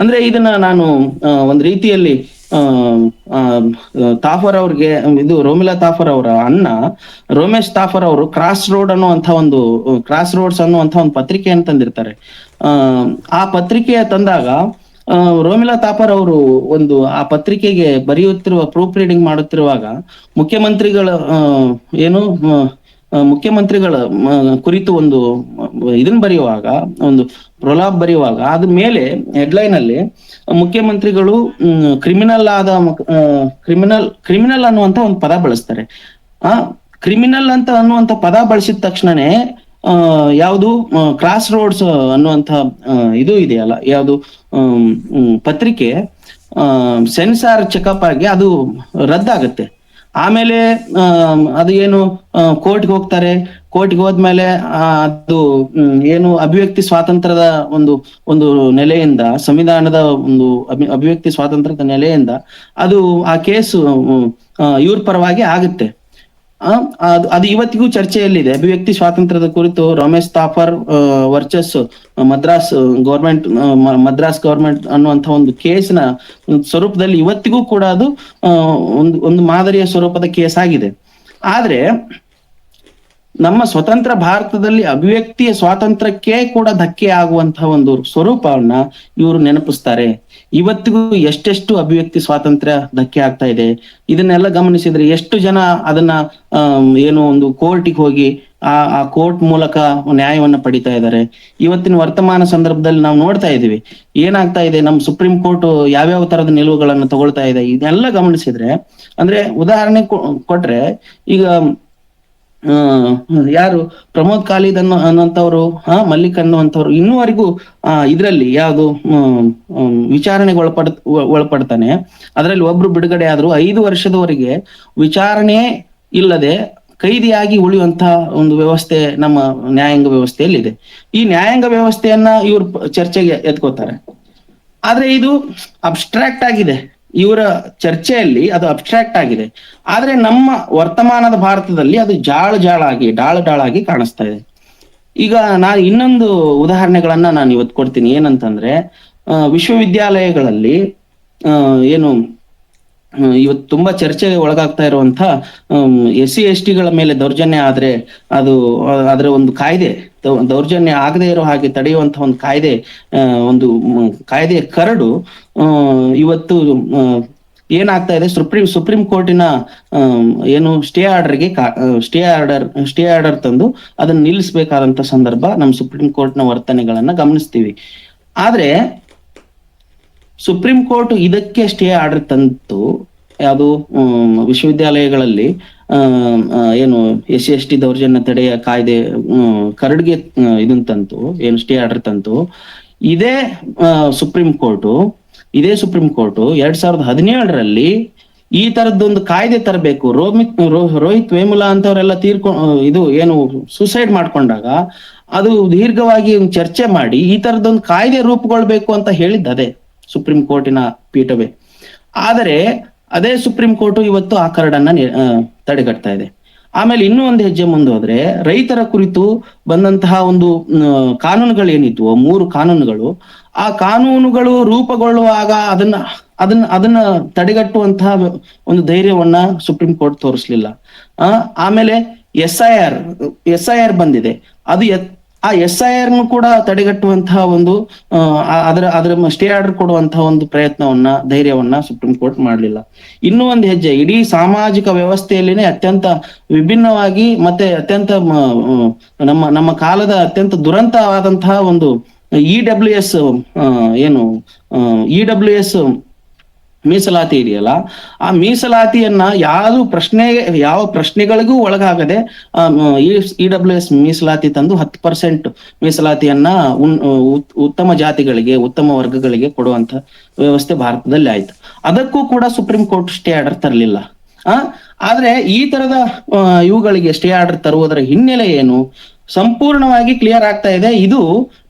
ಅಂದ್ರೆ, ಇದನ್ನ ನಾನು ಒಂದ್ ರೀತಿಯಲ್ಲಿ ತಾಫರ್ ಅವ್ರಿಗೆ, ಇದು ರೋಮಿಲಾ ತಾಫರ್ ಅವರ ಅಣ್ಣ ರೋಮೇಶ್ ತಾಫರ್ ಅವರು ಕ್ರಾಸ್ ರೋಡ್ಸ್ ಅನ್ನುವಂಥ ಒಂದು ಪತ್ರಿಕೆಯನ್ನು ತಂದಿರ್ತಾರೆ. ಆ ಪತ್ರಿಕೆಯ ತಂದಾಗ ರೋಮಿಲಾ ತಾಫರ್ ಅವರು ಆ ಪತ್ರಿಕೆಗೆ ಪ್ರೂಫ್ ರೀಡಿಂಗ್ ಮಾಡುತ್ತಿರುವಾಗ ಮುಖ್ಯಮಂತ್ರಿಗಳ ಕುರಿತು ಇದನ್ನ ಬರೆಯುವಾಗ, ಒಂದು ಪ್ರಲಾಪ್ ಬರೆಯುವಾಗ ಅದ್ರ ಮೇಲೆ ಹೆಡ್ಲೈನ್ ಅಲ್ಲಿ ಮುಖ್ಯಮಂತ್ರಿಗಳು ಕ್ರಿಮಿನಲ್ ಅನ್ನುವಂತ ಒಂದು ಪದ ಬಳಸ್ತಾರೆ. ಕ್ರಿಮಿನಲ್ ಅಂತ ಅನ್ನುವಂತ ಪದ ಬಳಸಿದ ತಕ್ಷಣನೇ ಯಾವುದು ಕ್ರಾಸ್ ರೋಡ್ಸ್ ಅನ್ನುವಂತ ಇದು ಇದೆಯಲ್ಲ, ಯಾವುದು ಪತ್ರಿಕೆ ಸೆನ್ಸಾರ್ ಚೆಕಪ್ ಆಗಿ ಅದು ರದ್ದಾಗತ್ತೆ. ಆಮೇಲೆ ಅದು ಏನು ಕೋರ್ಟ್ಗೆ ಹೋಗ್ತಾರೆ, ಕೋರ್ಟ್ಗೆ ಹೋದ್ಮೇಲೆ ಅದು ಏನು ಅಭಿವ್ಯಕ್ತಿ ಸ್ವಾತಂತ್ರ್ಯದ ಒಂದು ನೆಲೆಯಿಂದ, ಸಂವಿಧಾನದ ಒಂದು ಅಭಿವ್ಯಕ್ತಿ ಸ್ವಾತಂತ್ರ್ಯದ ನೆಲೆಯಿಂದ ಅದು ಆ ಕೇಸು ಇವ್ರ ಪರವಾಗಿ ಆಗುತ್ತೆ. ಅದು ಇವತ್ತಿಗೂ ಚರ್ಚೆಯಲ್ಲಿದೆ. ಅಭಿವ್ಯಕ್ತಿ ಸ್ವಾತಂತ್ರ್ಯದ ಕುರಿತು ರಮೇಶ್ ತಾಫರ್ ವರ್ಸಸ್ ಮದ್ರಾಸ್ ಗವರ್ಮೆಂಟ್ ಅನ್ನುವಂಥ ಒಂದು ಕೇಸಿನ ಸ್ವರೂಪದಲ್ಲಿ ಇವತ್ತಿಗೂ ಕೂಡ ಅದು ಒಂದು ಮಾದರಿಯ ಸ್ವರೂಪದ ಕೇಸ್ ಆಗಿದೆ. ಆದ್ರೆ ನಮ್ಮ ಸ್ವತಂತ್ರ ಭಾರತದಲ್ಲಿ ಅಭಿವ್ಯಕ್ತಿಯ ಸ್ವಾತಂತ್ರ್ಯಕ್ಕೆ ಕೂಡ ಧಕ್ಕೆ ಆಗುವಂತಹ ಒಂದು ಸ್ವರೂಪವನ್ನ ಇವರು ನೆನಪಿಸ್ತಾರೆ. ಇವತ್ತಿಗೂ ಎಷ್ಟೆಷ್ಟು ಅಭಿವ್ಯಕ್ತಿ ಸ್ವಾತಂತ್ರ್ಯ ಧಕ್ಕೆ ಆಗ್ತಾ ಇದೆ, ಇದನ್ನೆಲ್ಲ ಗಮನಿಸಿದ್ರೆ ಎಷ್ಟು ಜನ ಅದನ್ನ ಏನು ಒಂದು ಕೋರ್ಟಿಗೆ ಹೋಗಿ ಆ ಕೋರ್ಟ್ ಮೂಲಕ ನ್ಯಾಯವನ್ನ ಪಡಿತಾ ಇದ್ದಾರೆ. ಇವತ್ತಿನ ವರ್ತಮಾನ ಸಂದರ್ಭದಲ್ಲಿ ನಾವು ನೋಡ್ತಾ ಇದೀವಿ ಏನಾಗ್ತಾ ಇದೆ, ನಮ್ಮ ಸುಪ್ರೀಂ ಕೋರ್ಟ್ ಯಾವ್ಯಾವ ತರದ ನಿಲುವುಗಳನ್ನ ತಗೊಳ್ತಾ ಇದೆ. ಇದನ್ನೆಲ್ಲ ಗಮನಿಸಿದ್ರೆ, ಅಂದ್ರೆ ಉದಾಹರಣೆ ಕೊಟ್ರೆ, ಈಗ ಯಾರು ಪ್ರಮೋದ್ ಖಾಲಿದ್ ಅನ್ನೋಂಥವ್ರು, ಮಲ್ಲಿಕ್ ಅನ್ನುವಂಥವ್ರು ಇನ್ನೂವರೆಗೂ ಇದ್ರಲ್ಲಿ ಯಾವುದು ವಿಚಾರಣೆಗೆ ಒಳಪಡ್ತಾನೆ. ಅದರಲ್ಲಿ ಒಬ್ರು ಬಿಡುಗಡೆ ಆದ್ರು 5 ವರ್ಷದವರೆಗೆ ವಿಚಾರಣೆ ಇಲ್ಲದೆ ಕೈದಿಯಾಗಿ ಉಳಿಯುವಂತಹ ಒಂದು ವ್ಯವಸ್ಥೆ ನಮ್ಮ ನ್ಯಾಯಾಂಗ ವ್ಯವಸ್ಥೆಯಲ್ಲಿ ಇದೆ. ಈ ನ್ಯಾಯಾಂಗ ವ್ಯವಸ್ಥೆಯನ್ನ ಇವ್ರು ಚರ್ಚೆಗೆ ಎತ್ಕೋತಾರೆ. ಆದ್ರೆ ಇದು ಅಬ್ಸ್ಟ್ರಾಕ್ಟ್ ಆಗಿದೆ, ಇವರ ಚರ್ಚೆಯಲ್ಲಿ ಅದು ಅಬ್ಸ್ಟ್ರಾಕ್ಟ್ ಆಗಿದೆ. ಆದ್ರೆ ನಮ್ಮ ವರ್ತಮಾನದ ಭಾರತದಲ್ಲಿ ಅದು ಡಾಳಾಗಿ ಕಾಣಿಸ್ತಾ ಇದೆ. ಈಗ ನಾನು ಇನ್ನೊಂದು ಉದಾಹರಣೆಗಳನ್ನ ನಾನು ಇವತ್ತು ಕೊಡ್ತೀನಿ. ಏನಂತಂದ್ರೆ ವಿಶ್ವವಿದ್ಯಾಲಯಗಳಲ್ಲಿ ಏನು ಇವತ್ತು ತುಂಬಾ ಚರ್ಚೆಗೆ ಒಳಗಾಗ್ತಾ ಇರುವಂತ SC ST ಗಳ ಮೇಲೆ ದೌರ್ಜನ್ಯ ಆದ್ರೆ ಅದರ ಒಂದು ಕಾಯ್ದೆ, ದೌರ್ಜನ್ಯ ಆಗದೆ ಇರೋ ಹಾಗೆ ತಡೆಯುವಂತ ಒಂದು ಕಾಯ್ದೆ, ಒಂದು ಕಾಯ್ದೆಯ ಕರಡು ಇವತ್ತು ಏನಾಗ್ತಾ ಇದೆ, ಸುಪ್ರೀಂ ಕೋರ್ಟಿನ ಏನು ಸ್ಟೇ ಆರ್ಡರ್ ತಂದು ಅದನ್ನ ನಿಲ್ಲಿಸಬೇಕಾದಂತ ಸಂದರ್ಭ ನಮ್ಮ ಸುಪ್ರೀಂ ಕೋರ್ಟ್ನ ವರ್ತನೆಗಳನ್ನ ಗಮನಿಸ್ತೀವಿ. ಆದ್ರೆ ಸುಪ್ರೀಂ ಕೋರ್ಟ್ ಇದಕ್ಕೆ ಸ್ಟೇ ಆರ್ಡರ್ ತಂತು, ಯಾವುದು ವಿಶ್ವವಿದ್ಯಾಲಯಗಳಲ್ಲಿ ಏನು SC ST ದೌರ್ಜನ್ಯ ತಡೆಯ ಕಾಯ್ದೆ ಕರಡ್ಗೆ ಇದನ್ ತಂತು, ಏನು ಸ್ಟೇ ಆರ್ಡರ್ ತಂತು. ಇದೇ ಸುಪ್ರೀಂ ಕೋರ್ಟ್ 2017ರಲ್ಲಿ ಈ ತರದ್ದೊಂದು ಕಾಯ್ದೆ ತರಬೇಕು. ರೋಹಿತ್ ವೇಮುಲಾ ಅಂತವರೆಲ್ಲ ಇದು ಏನು ಸೂಸೈಡ್ ಮಾಡ್ಕೊಂಡಾಗ ಅದು ದೀರ್ಘವಾಗಿ ಚರ್ಚೆ ಮಾಡಿ ಈ ತರದ್ದೊಂದು ಕಾಯ್ದೆ ರೂಪುಗೊಳ್ಬೇಕು ಅಂತ ಹೇಳಿದ್ದ ಅದೇ ಸುಪ್ರೀಂ ಕೋರ್ಟಿನ ಪೀಠವೇ. ಆದರೆ ಅದೇ ಸುಪ್ರೀಂ ಕೋರ್ಟ್ ಇವತ್ತು ಆ ಕರಡನ್ನ ತಡೆಗಟ್ತಾ ಇದೆ. ಆಮೇಲೆ ಇನ್ನೂ ಒಂದು ಹೆಜ್ಜೆ ಮುಂದೋದ್ರೆ ರೈತರ ಕುರಿತು ಬಂದಂತಹ ಒಂದು ಕಾನೂನುಗಳೇನಿದ್ವು, 3 ಕಾನೂನುಗಳು, ಆ ಕಾನೂನುಗಳು ರೂಪುಗೊಳ್ಳುವಾಗ ಅದನ್ನ ತಡೆಗಟ್ಟುವಂತಹ ಒಂದು ಧೈರ್ಯವನ್ನ ಸುಪ್ರೀಂ ಕೋರ್ಟ್ ತೋರಿಸ್ಲಿಲ್ಲ. ಆಮೇಲೆ SIR ಬಂದಿದೆ. ಆ SIR ಕೂಡ ತಡೆಗಟ್ಟುವಂತಹ ಒಂದು ಅದರ ಸ್ಟೇ ಆರ್ಡರ್ ಕೊಡುವಂತಹ ಒಂದು ಧೈರ್ಯವನ್ನ ಸುಪ್ರೀಂ ಕೋರ್ಟ್ ಮಾಡ್ಲಿಲ್ಲ. ಇನ್ನೂ ಒಂದು ಹೆಜ್ಜೆ, ಇಡೀ ಸಾಮಾಜಿಕ ವ್ಯವಸ್ಥೆಯಲ್ಲಿನೇ ಅತ್ಯಂತ ವಿಭಿನ್ನವಾಗಿ ಮತ್ತೆ ಅತ್ಯಂತ ನಮ್ಮ ಕಾಲದ ಅತ್ಯಂತ ದುರಂತವಾದಂತಹ ಒಂದು EWS ಮೀಸಲಾತಿ ಇದೆಯಲ್ಲ, ಆ ಮೀಸಲಾತಿಯನ್ನ ಯಾವ ಪ್ರಶ್ನೆಗಳಿಗೂ ಒಳಗಾಗದೆ EWS ಮೀಸಲಾತಿ ತಂದು 10% ಮೀಸಲಾತಿಯನ್ನ ಉತ್ತಮ ಜಾತಿಗಳಿಗೆ, ಉತ್ತಮ ವರ್ಗಗಳಿಗೆ ಕೊಡುವಂತ ವ್ಯವಸ್ಥೆ ಭಾರತದಲ್ಲಿ ಆಯ್ತು. ಅದಕ್ಕೂ ಕೂಡ ಸುಪ್ರೀಂ ಕೋರ್ಟ್ ಸ್ಟೇ ಆರ್ಡರ್ ತರಲಿಲ್ಲ. ಆದ್ರೆ ಈ ತರದ ಇವುಗಳಿಗೆ ಸ್ಟೇ ಆರ್ಡರ್ ತರುವುದರ ಹಿನ್ನೆಲೆ ಏನು ಸಂಪೂರ್ಣವಾಗಿ ಕ್ಲಿಯರ್ ಆಗ್ತಾ ಇದೆ. ಇದು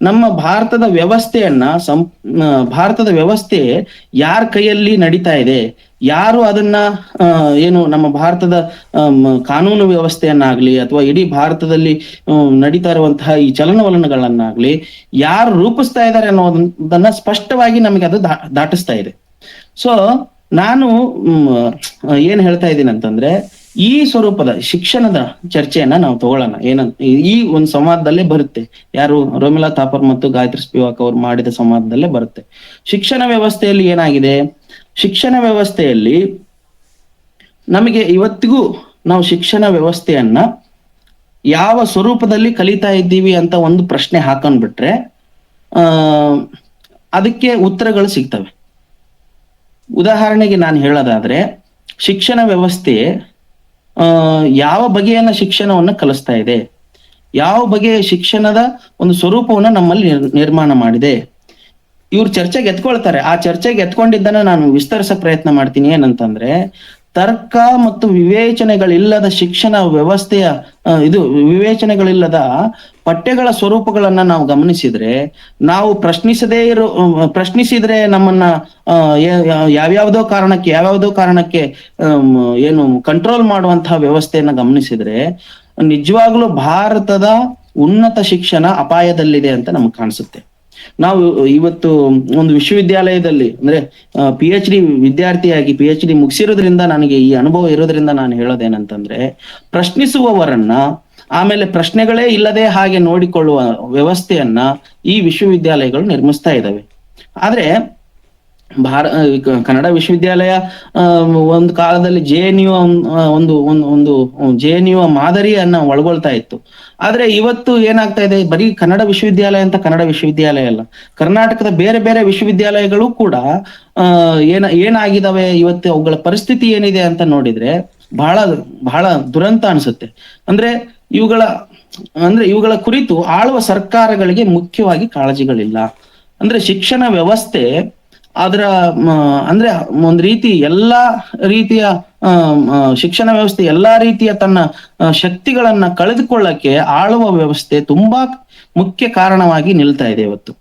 ನಮ್ಮ ಭಾರತದ ವ್ಯವಸ್ಥೆ ಯಾರ ಕೈಯಲ್ಲಿ ನಡೀತಾ ಇದೆ, ಯಾರು ಅದನ್ನ ನಮ್ಮ ಭಾರತದ ಕಾನೂನು ವ್ಯವಸ್ಥೆಯನ್ನಾಗ್ಲಿ ಅಥವಾ ಇಡೀ ಭಾರತದಲ್ಲಿ ನಡೀತಾ ಇರುವಂತಹ ಈ ಚಲನವಲನಗಳನ್ನಾಗ್ಲಿ ಯಾರು ರೂಪಿಸ್ತಾ ಇದ್ದಾರೆ ಅನ್ನೋದನ್ನ ಸ್ಪಷ್ಟವಾಗಿ ನಮಗೆ ಅದು ದಾಟಿಸ್ತಾ ಇದೆ. ಸೊ ನಾನು ಏನ್ ಹೇಳ್ತಾ ಇದ್ದೀನಿ ಅಂತಂದ್ರೆ, ಈ ಸ್ವರೂಪದ ಶಿಕ್ಷಣದ ಚರ್ಚೆಯನ್ನ ನಾವು ತಗೊಳ್ಳೋಣ. ಈ ಒಂದು ಸಂವಾದದಲ್ಲೇ ಬರುತ್ತೆ, ಯಾರು ರೋಮಿಲಾ ಥಾಪರ್ ಮತ್ತು ಗಾಯತ್ರಿ ಸ್ಪಿವಾಕ್ ಅವರು ಮಾಡಿದ ಸಂವಾದದಲ್ಲೇ ಬರುತ್ತೆ. ಶಿಕ್ಷಣ ವ್ಯವಸ್ಥೆಯಲ್ಲಿ ಏನಾಗಿದೆ, ಶಿಕ್ಷಣ ವ್ಯವಸ್ಥೆಯಲ್ಲಿ ನಮಗೆ ಇವತ್ತಿಗೂ ನಾವು ಶಿಕ್ಷಣ ವ್ಯವಸ್ಥೆಯನ್ನ ಯಾವ ಸ್ವರೂಪದಲ್ಲಿ ಕಲಿತಾ ಇದ್ದೀವಿ ಅಂತ ಒಂದು ಪ್ರಶ್ನೆ ಹಾಕೊಂಡ್ಬಿಟ್ರೆ ಅದಕ್ಕೆ ಉತ್ತರಗಳು ಸಿಗ್ತವೆ. ಉದಾಹರಣೆಗೆ ನಾನು ಹೇಳೋದಾದ್ರೆ, ಶಿಕ್ಷಣ ವ್ಯವಸ್ಥೆ ಯಾವ ಬಗೆಯ ಶಿಕ್ಷಣವನ್ನ ಕಲಿಸ್ತಾ ಇದೆ, ಯಾವ ಬಗೆಯ ಶಿಕ್ಷಣದ ಒಂದು ಸ್ವರೂಪವನ್ನ ನಮ್ಮಲ್ಲಿ ನಿರ್ಮಾಣ ಮಾಡಿದೆ, ಇವ್ರು ಚರ್ಚೆಗೆ ಎತ್ಕೊಳ್ತಾರೆ. ಆ ಚರ್ಚೆಗೆ ಎತ್ಕೊಂಡಿದ್ದನ್ನ ನಾನು ವಿಸ್ತರಿಸೋ ಪ್ರಯತ್ನ ಮಾಡ್ತೀನಿ. ಏನಂತಂದ್ರೆ, ತರ್ಕ ಮತ್ತು ವಿವೇಚನೆಗಳಿಲ್ಲದ ಶಿಕ್ಷಣ ವ್ಯವಸ್ಥೆಯ ವಿವೇಚನೆಗಳಿಲ್ಲದ ಪಠ್ಯಗಳ ಸ್ವರೂಪಗಳನ್ನ ನಾವು ಗಮನಿಸಿದ್ರೆ, ನಾವು ಪ್ರಶ್ನಿಸಿದ್ರೆ ನಮ್ಮನ್ನ ಯಾವ್ಯಾವುದೋ ಕಾರಣಕ್ಕೆ ಏನು ಕಂಟ್ರೋಲ್ ಮಾಡುವಂತಹ ವ್ಯವಸ್ಥೆಯನ್ನ ಗಮನಿಸಿದ್ರೆ ನಿಜವಾಗ್ಲೂ ಭಾರತದ ಉನ್ನತ ಶಿಕ್ಷಣ ಅಪಾಯದಲ್ಲಿದೆ ಅಂತ ನಮ್ಗೆ ಕಾಣಿಸುತ್ತೆ. ನಾವು ಇವತ್ತು ಒಂದು ವಿಶ್ವವಿದ್ಯಾಲಯದಲ್ಲಿ ಅಂದ್ರೆ PhD ವಿದ್ಯಾರ್ಥಿಯಾಗಿ PhD ಮುಗಿಸಿರೋದ್ರಿಂದ ನನಗೆ ಈ ಅನುಭವ ಇರೋದ್ರಿಂದ ನಾನು ಹೇಳೋದೇನಂತಂದ್ರೆ, ಪ್ರಶ್ನಿಸುವವರನ್ನ ಆಮೇಲೆ ಪ್ರಶ್ನೆಗಳೇ ಇಲ್ಲದೆ ಹಾಗೆ ನೋಡಿಕೊಳ್ಳುವ ವ್ಯವಸ್ಥೆಯನ್ನ ಈ ವಿಶ್ವವಿದ್ಯಾಲಯಗಳು ನಿರ್ಮಿಸ್ತಾ ಇದ್ದಾವೆ. ಆದ್ರೆ ಕನ್ನಡ ವಿಶ್ವವಿದ್ಯಾಲಯ ಒಂದು ಕಾಲದಲ್ಲಿ JNU ಮಾದರಿಯನ್ನ ಒಳಗೊಳ್ತಾ ಇತ್ತು. ಆದ್ರೆ ಇವತ್ತು ಏನಾಗ್ತಾ ಇದೆ, ಬರೀ ಕನ್ನಡ ವಿಶ್ವವಿದ್ಯಾಲಯ ಅಲ್ಲ, ಕರ್ನಾಟಕದ ಬೇರೆ ಬೇರೆ ವಿಶ್ವವಿದ್ಯಾಲಯಗಳು ಕೂಡ ಏನಾಗಿದಾವೆ ಇವತ್ತು, ಅವುಗಳ ಪರಿಸ್ಥಿತಿ ಏನಿದೆ ಅಂತ ನೋಡಿದ್ರೆ ಬಹಳ ಬಹಳ ದುರಂತ ಅನ್ಸುತ್ತೆ. ಅಂದ್ರೆ ಇವುಗಳ ಕುರಿತು ಆಳುವ ಸರ್ಕಾರಗಳಿಗೆ ಮುಖ್ಯವಾಗಿ ಕಾಳಜಿಗಳಿಲ್ಲ. ಅಂದ್ರೆ ಶಿಕ್ಷಣ ವ್ಯವಸ್ಥೆ ಅದರ ಅಂದ್ರೆ ಒಂದ್ ರೀತಿ ಎಲ್ಲಾ ರೀತಿಯ ಶಿಕ್ಷಣ ವ್ಯವಸ್ಥೆ ಎಲ್ಲಾ ರೀತಿಯ ತನ್ನ ಶಕ್ತಿಗಳನ್ನ ಕಳೆದುಕೊಳ್ಳಕ್ಕೆ ಆಳುವ ವ್ಯವಸ್ಥೆ ತುಂಬಾ ಮುಖ್ಯ ಕಾರಣವಾಗಿ ನಿಲ್ತಾ ಇದೆ ಇವತ್ತು.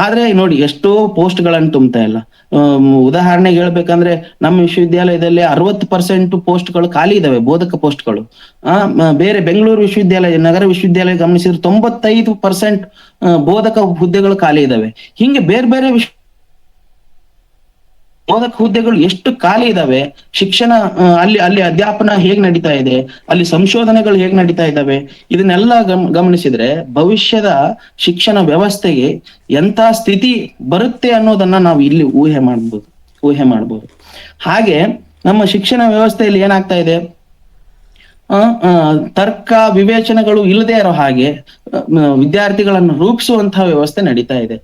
ಆದ್ರೆ ನೋಡಿ ಎಷ್ಟೋ ಪೋಸ್ಟ್ಗಳನ್ನು ತುಂಬ್ತಾ ಇಲ್ಲ. ಉದಾಹರಣೆಗೆ ಹೇಳ್ಬೇಕಂದ್ರೆ ನಮ್ಮ ವಿಶ್ವವಿದ್ಯಾಲಯದಲ್ಲಿ 60% ಪೋಸ್ಟ್ಗಳು ಖಾಲಿ ಇದಾವೆ, ಬೋಧಕ ಪೋಸ್ಟ್ಗಳು. ಬೇರೆ ಬೆಂಗಳೂರು ವಿಶ್ವವಿದ್ಯಾಲಯ, ನಗರ ವಿಶ್ವವಿದ್ಯಾಲಯ ಗಮನಿಸಿದ್ರೆ 95% ಬೋಧಕ ಹುದ್ದೆಗಳು ಖಾಲಿ ಇದಾವೆ. ಹಿಂಗೆ ಬೇರೆ ಬೇರೆ ಬೋಧಕ ಹುದ್ದೆಗಳು ಎಷ್ಟು ಖಾಲಿ ಇದಾವೆ. ಶಿಕ್ಷಣ ಅಲ್ಲಿ ಅಲ್ಲಿ ಅಧ್ಯಾಪನ ಹೇಗ್ ನಡೀತಾ ಇದೆ, ಅಲ್ಲಿ ಸಂಶೋಧನೆಗಳು ಹೇಗ್ ನಡೀತಾ ಇದ್ದಾವೆ, ಇದನ್ನೆಲ್ಲ ಗಮನಿಸಿದ್ರೆ ಭವಿಷ್ಯದ ಶಿಕ್ಷಣ ವ್ಯವಸ್ಥೆಗೆ ಎಂತ ಸ್ಥಿತಿ ಬರುತ್ತೆ ಅನ್ನೋದನ್ನ ನಾವು ಇಲ್ಲಿ ಊಹೆ ಮಾಡ್ಬೋದು. ಹಾಗೆ ನಮ್ಮ ಶಿಕ್ಷಣ ವ್ಯವಸ್ಥೆಯಲ್ಲಿ ಏನಾಗ್ತಾ ಇದೆ, ತರ್ಕ ವಿವೇಚನೆಗಳು ಇಲ್ಲದೆ ಇರೋ ಹಾಗೆ ವಿದ್ಯಾರ್ಥಿಗಳನ್ನು ರೂಪಿಸುವಂತಹ ವ್ಯವಸ್ಥೆ ನಡೀತಾ ಇದೆ.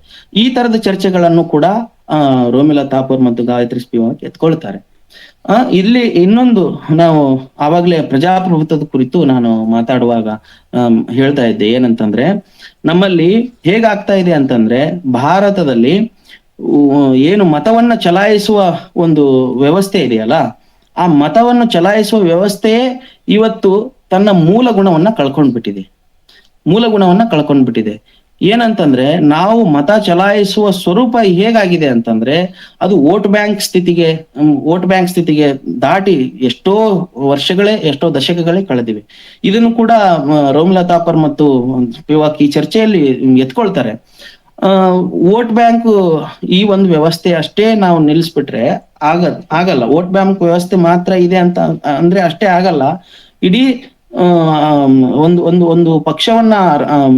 ಈ ತರದ ಚರ್ಚೆಗಳನ್ನು ಕೂಡ ರೋಮಿಲಾ ಥಾಪರ್ ಮತ್ತು ಗಾಯತ್ರಿ ಸ್ಪಿವಾಕ್ ಎತ್ಕೊಳ್ತಾರೆ. ಇಲ್ಲಿ ಇನ್ನೊಂದು, ನಾವು ಆವಾಗ್ಲೇ ಪ್ರಜಾಪ್ರಭುತ್ವದ ಕುರಿತು ನಾನು ಮಾತಾಡುವಾಗ ಹೇಳ್ತಾ ಇದ್ದೆ ಏನಂತಂದ್ರೆ, ನಮ್ಮಲ್ಲಿ ಹೇಗಾಗ್ತಾ ಇದೆ ಅಂತಂದ್ರೆ, ಭಾರತದಲ್ಲಿ ಏನು ಮತವನ್ನ ಚಲಾಯಿಸುವ ಒಂದು ವ್ಯವಸ್ಥೆ ಇದೆಯಲ್ಲ, ಆ ಮತವನ್ನು ಚಲಾಯಿಸುವ ವ್ಯವಸ್ಥೆಯೇ ಇವತ್ತು ತನ್ನ ಮೂಲ ಗುಣವನ್ನ ಕಳ್ಕೊಂಡ್ಬಿಟ್ಟಿದೆ. ಏನಂತಂದ್ರೆ, ನಾವು ಮತ ಚಲಾಯಿಸುವ ಸ್ವರೂಪ ಹೇಗಾಗಿದೆ ಅಂತಂದ್ರೆ, ಅದು ವೋಟ್ ಬ್ಯಾಂಕ್ ಸ್ಥಿತಿಗೆ ದಾಟಿ ಎಷ್ಟೋ ದಶಕಗಳೇ ಕಳೆದಿವೆ. ಇದನ್ನು ಕೂಡ ರೋಮಿಲಾ ಥಾಪರ್ ಮತ್ತು ಸ್ಪಿವಾಕ್ ಈ ಚರ್ಚೆಯಲ್ಲಿ ಎತ್ಕೊಳ್ತಾರೆ. ವೋಟ್ ಬ್ಯಾಂಕ್ ಈ ಒಂದು ವ್ಯವಸ್ಥೆ ಅಷ್ಟೇ ನಾವು ನಿಲ್ಲಿಸ್ಬಿಟ್ರೆ ಆಗಲ್ಲ. ವೋಟ್ ಬ್ಯಾಂಕ್ ವ್ಯವಸ್ಥೆ ಮಾತ್ರ ಇದೆ ಅಂತ ಅಂದ್ರೆ ಅಷ್ಟೇ ಆಗಲ್ಲ. ಇಡೀ ಒಂದು ಪಕ್ಷವನ್ನ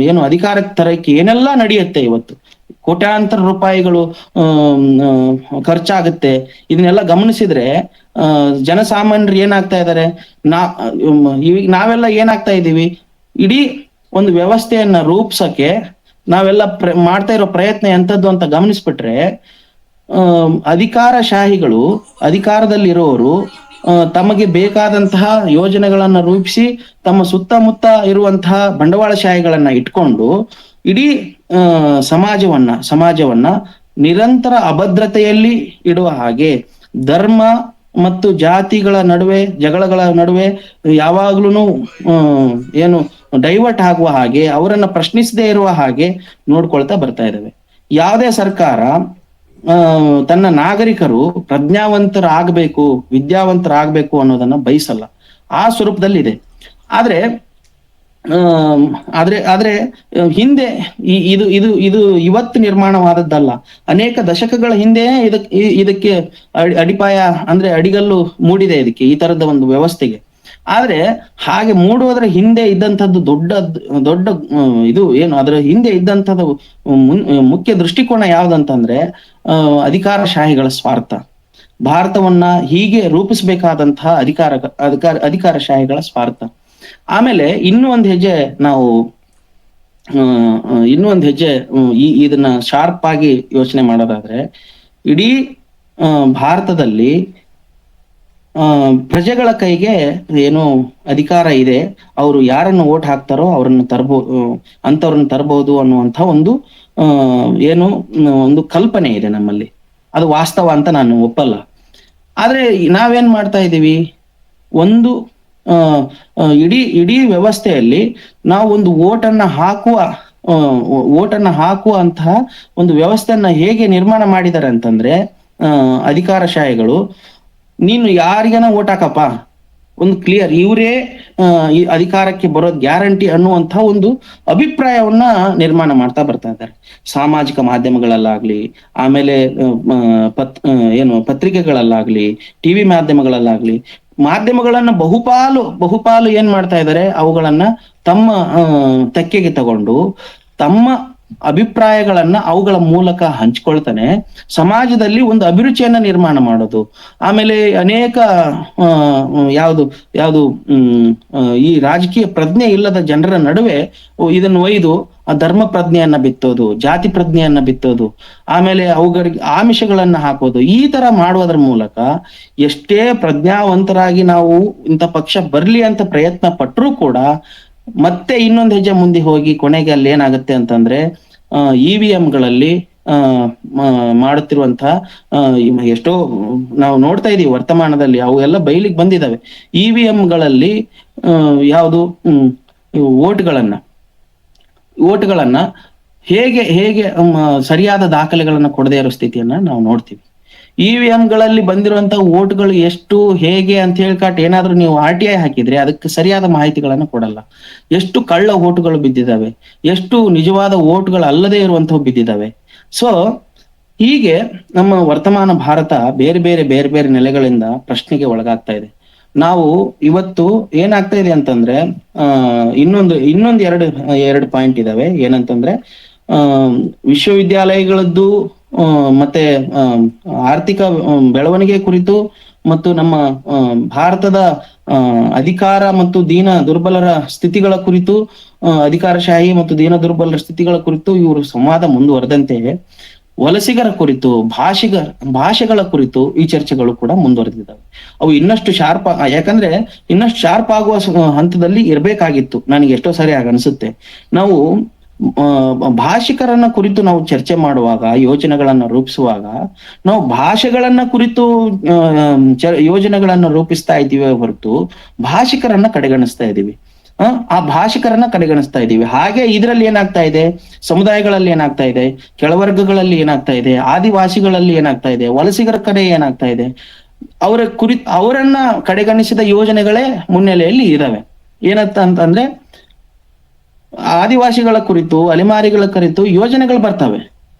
ಏನು ಅಧಿಕಾರಕ್ಕೆ ತರಕ್ಕೆ ಏನೆಲ್ಲ ನಡೆಯುತ್ತೆ, ಇವತ್ತು ಕೋಟ್ಯಾಂತರ ರೂಪಾಯಿಗಳು ಖರ್ಚಾಗುತ್ತೆ. ಇದನ್ನೆಲ್ಲ ಗಮನಿಸಿದ್ರೆ ಜನಸಾಮಾನ್ಯರು ಏನಾಗ್ತಾ ಇದ್ದಾರೆ, ನಾವೆಲ್ಲ ಏನಾಗ್ತಾ ಇದ್ದೀವಿ, ಇಡೀ ಒಂದು ವ್ಯವಸ್ಥೆಯನ್ನ ರೂಪಿಸಕ್ಕೆ ನಾವೆಲ್ಲ ಮಾಡ್ತಾ ಇರೋ ಪ್ರಯತ್ನ ಎಂಥದ್ದು ಅಂತ ಗಮನಿಸ್ಬಿಟ್ರೆ, ಅಧಿಕಾರಶಾಹಿಗಳು, ಅಧಿಕಾರದಲ್ಲಿರೋರು ತಮಗೆ ಬೇಕಾದಂತಹ ಯೋಜನೆಗಳನ್ನ ರೂಪಿಸಿ ತಮ್ಮ ಸುತ್ತಮುತ್ತ ಇರುವಂತಹ ಬಂಡವಾಳಶಾಹಿಗಳನ್ನ ಇಟ್ಕೊಂಡು ಇಡೀ ಸಮಾಜವನ್ನ ನಿರಂತರ ಅಭದ್ರತೆಯಲ್ಲಿ ಇಡುವ ಹಾಗೆ, ಧರ್ಮ ಮತ್ತು ಜಾತಿಗಳ ನಡುವೆ, ಜಗಳಗಳ ನಡುವೆ ಯಾವಾಗ್ಲೂ ಏನು ಡೈವರ್ಟ್ ಆಗುವ ಹಾಗೆ, ಅವರನ್ನ ಪ್ರಶ್ನಿಸದೇ ಇರುವ ಹಾಗೆ ನೋಡ್ಕೊಳ್ತಾ ಬರ್ತಾ ಇದ್ದಾವೆ. ಯಾವುದೇ ಸರ್ಕಾರ ತನ್ನ ನಾಗರಿಕರು ಪ್ರಜ್ಞಾವಂತರಾಗಬೇಕು, ವಿದ್ಯಾವಂತರಾಗಬೇಕು ಅನ್ನೋದನ್ನ ಬಯಸಲ್ಲ. ಆ ಸ್ವರೂಪದಲ್ಲಿದೆ. ಆದ್ರೆ ಹಿಂದೆ ಇದು ಇವತ್ತು ನಿರ್ಮಾಣವಾದದ್ದಲ್ಲ. ಅನೇಕ ದಶಕಗಳ ಹಿಂದೆ ಇದಕ್ಕೆ ಅಡಿಪಾಯ ಅಂದ್ರೆ ಅಡಿಗಲ್ಲು ಮೂಡಿದೆ ಇದಕ್ಕೆ, ಈ ತರದ ಒಂದು ವ್ಯವಸ್ಥೆಗೆ. ಆದ್ರೆ ಹಾಗೆ ಮೂಡುವುದರ ಹಿಂದೆ ಇದ್ದಂಥದ್ದು ದೊಡ್ಡ ಇದು ಏನು, ಅದರ ಹಿಂದೆ ಇದ್ದಂಥದ್ದು ಮುಖ್ಯ ದೃಷ್ಟಿಕೋನ ಯಾವ್ದಂತಂದ್ರೆ, ಅಧಿಕಾರಶಾಹಿಗಳ ಸ್ವಾರ್ಥ. ಭಾರತವನ್ನ ಹೀಗೆ ರೂಪಿಸಬೇಕಾದಂತಹ ಅಧಿಕಾರಶಾಹಿಗಳ ಸ್ವಾರ್ಥ. ಆಮೇಲೆ ಇನ್ನೂ ಒಂದು ಹೆಜ್ಜೆ ಇದನ್ನ ಶಾರ್ಪ್ ಆಗಿ ಯೋಚನೆ ಮಾಡೋದಾದ್ರೆ, ಇಡೀ ಭಾರತದಲ್ಲಿ ಪ್ರಜೆಗಳ ಕೈಗೆ ಏನು ಅಧಿಕಾರ ಇದೆ, ಅವರು ಯಾರನ್ನು ಓಟ್ ಹಾಕ್ತಾರೋ ಅವ್ರನ್ನ ತರಬಹುದು ಅನ್ನುವಂಥ ಒಂದು ಕಲ್ಪನೆ ಇದೆ ನಮ್ಮಲ್ಲಿ. ಅದು ವಾಸ್ತವ ಅಂತ ನಾನು ಒಪ್ಪಲ್ಲ. ಆದ್ರೆ ನಾವೇನ್ ಮಾಡ್ತಾ ಇದ್ದೀವಿ, ಇಡೀ ವ್ಯವಸ್ಥೆಯಲ್ಲಿ ನಾವು ಒಂದು ಓಟನ್ನ ಹಾಕುವಂತಹ ಒಂದು ವ್ಯವಸ್ಥೆಯನ್ನ ಹೇಗೆ ನಿರ್ಮಾಣ ಮಾಡಿದ್ದಾರೆ ಅಂತಂದ್ರೆ, ಅಧಿಕಾರಶಾಹಿಗಳು, ನೀನು ಯಾರಿಗನ ಓಟ್ ಹಾಕಪ್ಪ, ಒಂದು ಕ್ಲಿಯರ್ ಇವರೇ ಈ ಅಧಿಕಾರಕ್ಕೆ ಬರೋದ್ ಗ್ಯಾರಂಟಿ ಅನ್ನುವಂಥ ಒಂದು ಅಭಿಪ್ರಾಯವನ್ನ ನಿರ್ಮಾಣ ಮಾಡ್ತಾ ಬರ್ತಾ ಇದ್ದಾರೆ. ಸಾಮಾಜಿಕ ಮಾಧ್ಯಮಗಳಲ್ಲಾಗ್ಲಿ, ಆಮೇಲೆ ಪತ್ರಿಕೆಗಳಲ್ಲಾಗ್ಲಿ, ಟಿವಿ ಮಾಧ್ಯಮಗಳನ್ನ ಬಹುಪಾಲು ಏನ್ ಮಾಡ್ತಾ ಇದ್ದಾರೆ, ಅವುಗಳನ್ನ ತಮ್ಮ ತೆಕ್ಕೆಗೆ ತಗೊಂಡು ತಮ್ಮ ಅಭಿಪ್ರಾಯಗಳನ್ನ ಅವುಗಳ ಮೂಲಕ ಹಂಚ್ಕೊಳ್ತಾನೆ ಸಮಾಜದಲ್ಲಿ ಒಂದು ಅಭಿರುಚಿಯನ್ನ ನಿರ್ಮಾಣ ಮಾಡೋದು. ಆಮೇಲೆ ಅನೇಕ ಯಾವುದು ಈ ರಾಜಕೀಯ ಪ್ರಜ್ಞೆ ಇಲ್ಲದ ಜನರ ನಡುವೆ ಇದನ್ನು ಒಯ್ದು ಆ ಧರ್ಮ ಪ್ರಜ್ಞೆಯನ್ನ ಬಿತ್ತೋದು, ಜಾತಿ ಪ್ರಜ್ಞೆಯನ್ನ ಬಿತ್ತೋದು, ಆಮೇಲೆ ಅವುಗಳಿಗೆ ಆಮಿಷಗಳನ್ನ ಹಾಕೋದು, ಈ ತರ ಮಾಡುವುದರ ಮೂಲಕ ಎಷ್ಟೇ ಪ್ರಜ್ಞಾವಂತರಾಗಿ ನಾವು ಇಂಥ ಪಕ್ಷ ಬರ್ಲಿ ಅಂತ ಪ್ರಯತ್ನ ಪಟ್ಟರೂ ಕೂಡ ಮತ್ತೆ ಇನ್ನೊಂದು ಹೆಜ್ಜೆ ಮುಂದೆ ಹೋಗಿ ಕೊನೆಗೆ ಅಲ್ಲಿ ಏನಾಗುತ್ತೆ ಅಂತಂದ್ರೆ EVM ಗಳಲ್ಲಿ ಮಾಡುತ್ತಿರುವಂತಹ ಎಷ್ಟೋ ನಾವು ನೋಡ್ತಾ ಇದೀವಿ ವರ್ತಮಾನದಲ್ಲಿ, ಅವು ಎಲ್ಲ ಬಯಲಿಗೆ ಬಂದಿದಾವೆ. EVM ಗಳಲ್ಲಿ ಯಾವುದು ಓಟ್ಗಳನ್ನ ಹೇಗೆ ಹೇಗೆ ಸರಿಯಾದ ದಾಖಲೆಗಳನ್ನ ಕೊಡದೇ ಇರೋ ಸ್ಥಿತಿಯನ್ನ ನಾವು ನೋಡ್ತೀವಿ. EVM ಗಳಲ್ಲಿ ಬಂದಿರುವಂತಹ ಓಟ್ಗಳು ಎಷ್ಟು ಹೇಗೆ ಅಂತ ಹೇಳ್ಕಾಟ್ ಏನಾದ್ರೂ ನೀವು RTI ಹಾಕಿದ್ರೆ ಅದಕ್ಕೆ ಸರಿಯಾದ ಮಾಹಿತಿಗಳನ್ನ ಕೊಡಲ್ಲ. ಎಷ್ಟು ಕಳ್ಳ ಓಟುಗಳು ಬಿದ್ದಿದ್ದಾವೆ, ಎಷ್ಟು ನಿಜವಾದ ಓಟ್ಗಳು ಅಲ್ಲದೆ ಇರುವಂತವು ಬಿದ್ದಿದ್ದಾವೆ. ಸೊ ಹೀಗೆ ನಮ್ಮ ವರ್ತಮಾನ ಭಾರತ ಬೇರೆ ಬೇರೆ ಬೇರೆ ಬೇರೆ ನೆಲೆಗಳಿಂದ ಪ್ರಶ್ನೆಗೆ ಒಳಗಾಗ್ತಾ ಇದೆ. ನಾವು ಇವತ್ತು ಏನಾಗ್ತಾ ಇದೆ ಅಂತಂದ್ರೆ ಇನ್ನೊಂದು ಎರಡು ಪಾಯಿಂಟ್ ಇದಾವೆ. ಏನಂತಂದ್ರೆ ವಿಶ್ವವಿದ್ಯಾಲಯಗಳದ್ದು ಮತ್ತೆ ಆರ್ಥಿಕ ಬೆಳವಣಿಗೆ ಕುರಿತು ಮತ್ತು ನಮ್ಮ ಭಾರತದ ಅಧಿಕಾರ ಮತ್ತು ದೀನ ದುರ್ಬಲರ ಸ್ಥಿತಿಗಳ ಕುರಿತು, ಅಧಿಕಾರಶಾಹಿ ಮತ್ತು ದೀನ ದುರ್ಬಲರ ಸ್ಥಿತಿಗಳ ಕುರಿತು ಇವರು ಸಂವಾದ ಮುಂದುವರೆದಂತೆ ವಲಸಿಗರ ಕುರಿತು, ಭಾಷೆಗಳ ಕುರಿತು ಈ ಚರ್ಚೆಗಳು ಕೂಡ ಮುಂದುವರೆದಿದ್ದಾವೆ. ಅವು ಇನ್ನಷ್ಟು ಯಾಕಂದ್ರೆ ಇನ್ನಷ್ಟು ಶಾರ್ಪ್ ಆಗುವ ಹಂತದಲ್ಲಿ ಇರ್ಬೇಕಾಗಿತ್ತು. ನನಗೆ ಎಷ್ಟೋ ಸರಿ ಅನ್ಸುತ್ತೆ. ನಾವು ಭಾಷಿಕರನ್ನ ಕುರಿತು ನಾವು ಚರ್ಚೆ ಮಾಡುವಾಗ, ಯೋಜನೆಗಳನ್ನ ರೂಪಿಸುವಾಗ ನಾವು ಭಾಷೆಗಳನ್ನ ಕುರಿತು ಯೋಜನೆಗಳನ್ನ ರೂಪಿಸ್ತಾ ಇದ್ದೀವಿ ಹೊರತು ಭಾಷಿಕರನ್ನ ಕಡೆಗಣಿಸ್ತಾ ಇದ್ದೀವಿ. ಆ ಭಾಷಿಕರನ್ನ ಕಡೆಗಣಿಸ್ತಾ ಇದ್ದೀವಿ. ಹಾಗೆ ಇದರಲ್ಲಿ ಏನಾಗ್ತಾ ಇದೆ, ಸಮುದಾಯಗಳಲ್ಲಿ ಏನಾಗ್ತಾ ಇದೆ, ಕೆಳವರ್ಗಗಳಲ್ಲಿ ಏನಾಗ್ತಾ ಇದೆ, ಆದಿವಾಸಿಗಳಲ್ಲಿ ಏನಾಗ್ತಾ ಇದೆ, ವಲಸಿಗರ ಕಡೆ ಏನಾಗ್ತಾ ಇದೆ, ಅವರನ್ನ ಕಡೆಗಣಿಸಿದ ಯೋಜನೆಗಳೇ ಮುನ್ನೆಲೆಯಲ್ಲಿ ಇದಾವೆ. ಅಂತಂದ್ರೆ ಆದಿವಾಸಿಗಳ ಕುರಿತು, ಅಲೆಮಾರಿಗಳ ಕುರಿತು ಯೋಜನೆಗಳು ಬರ್ತವೆ,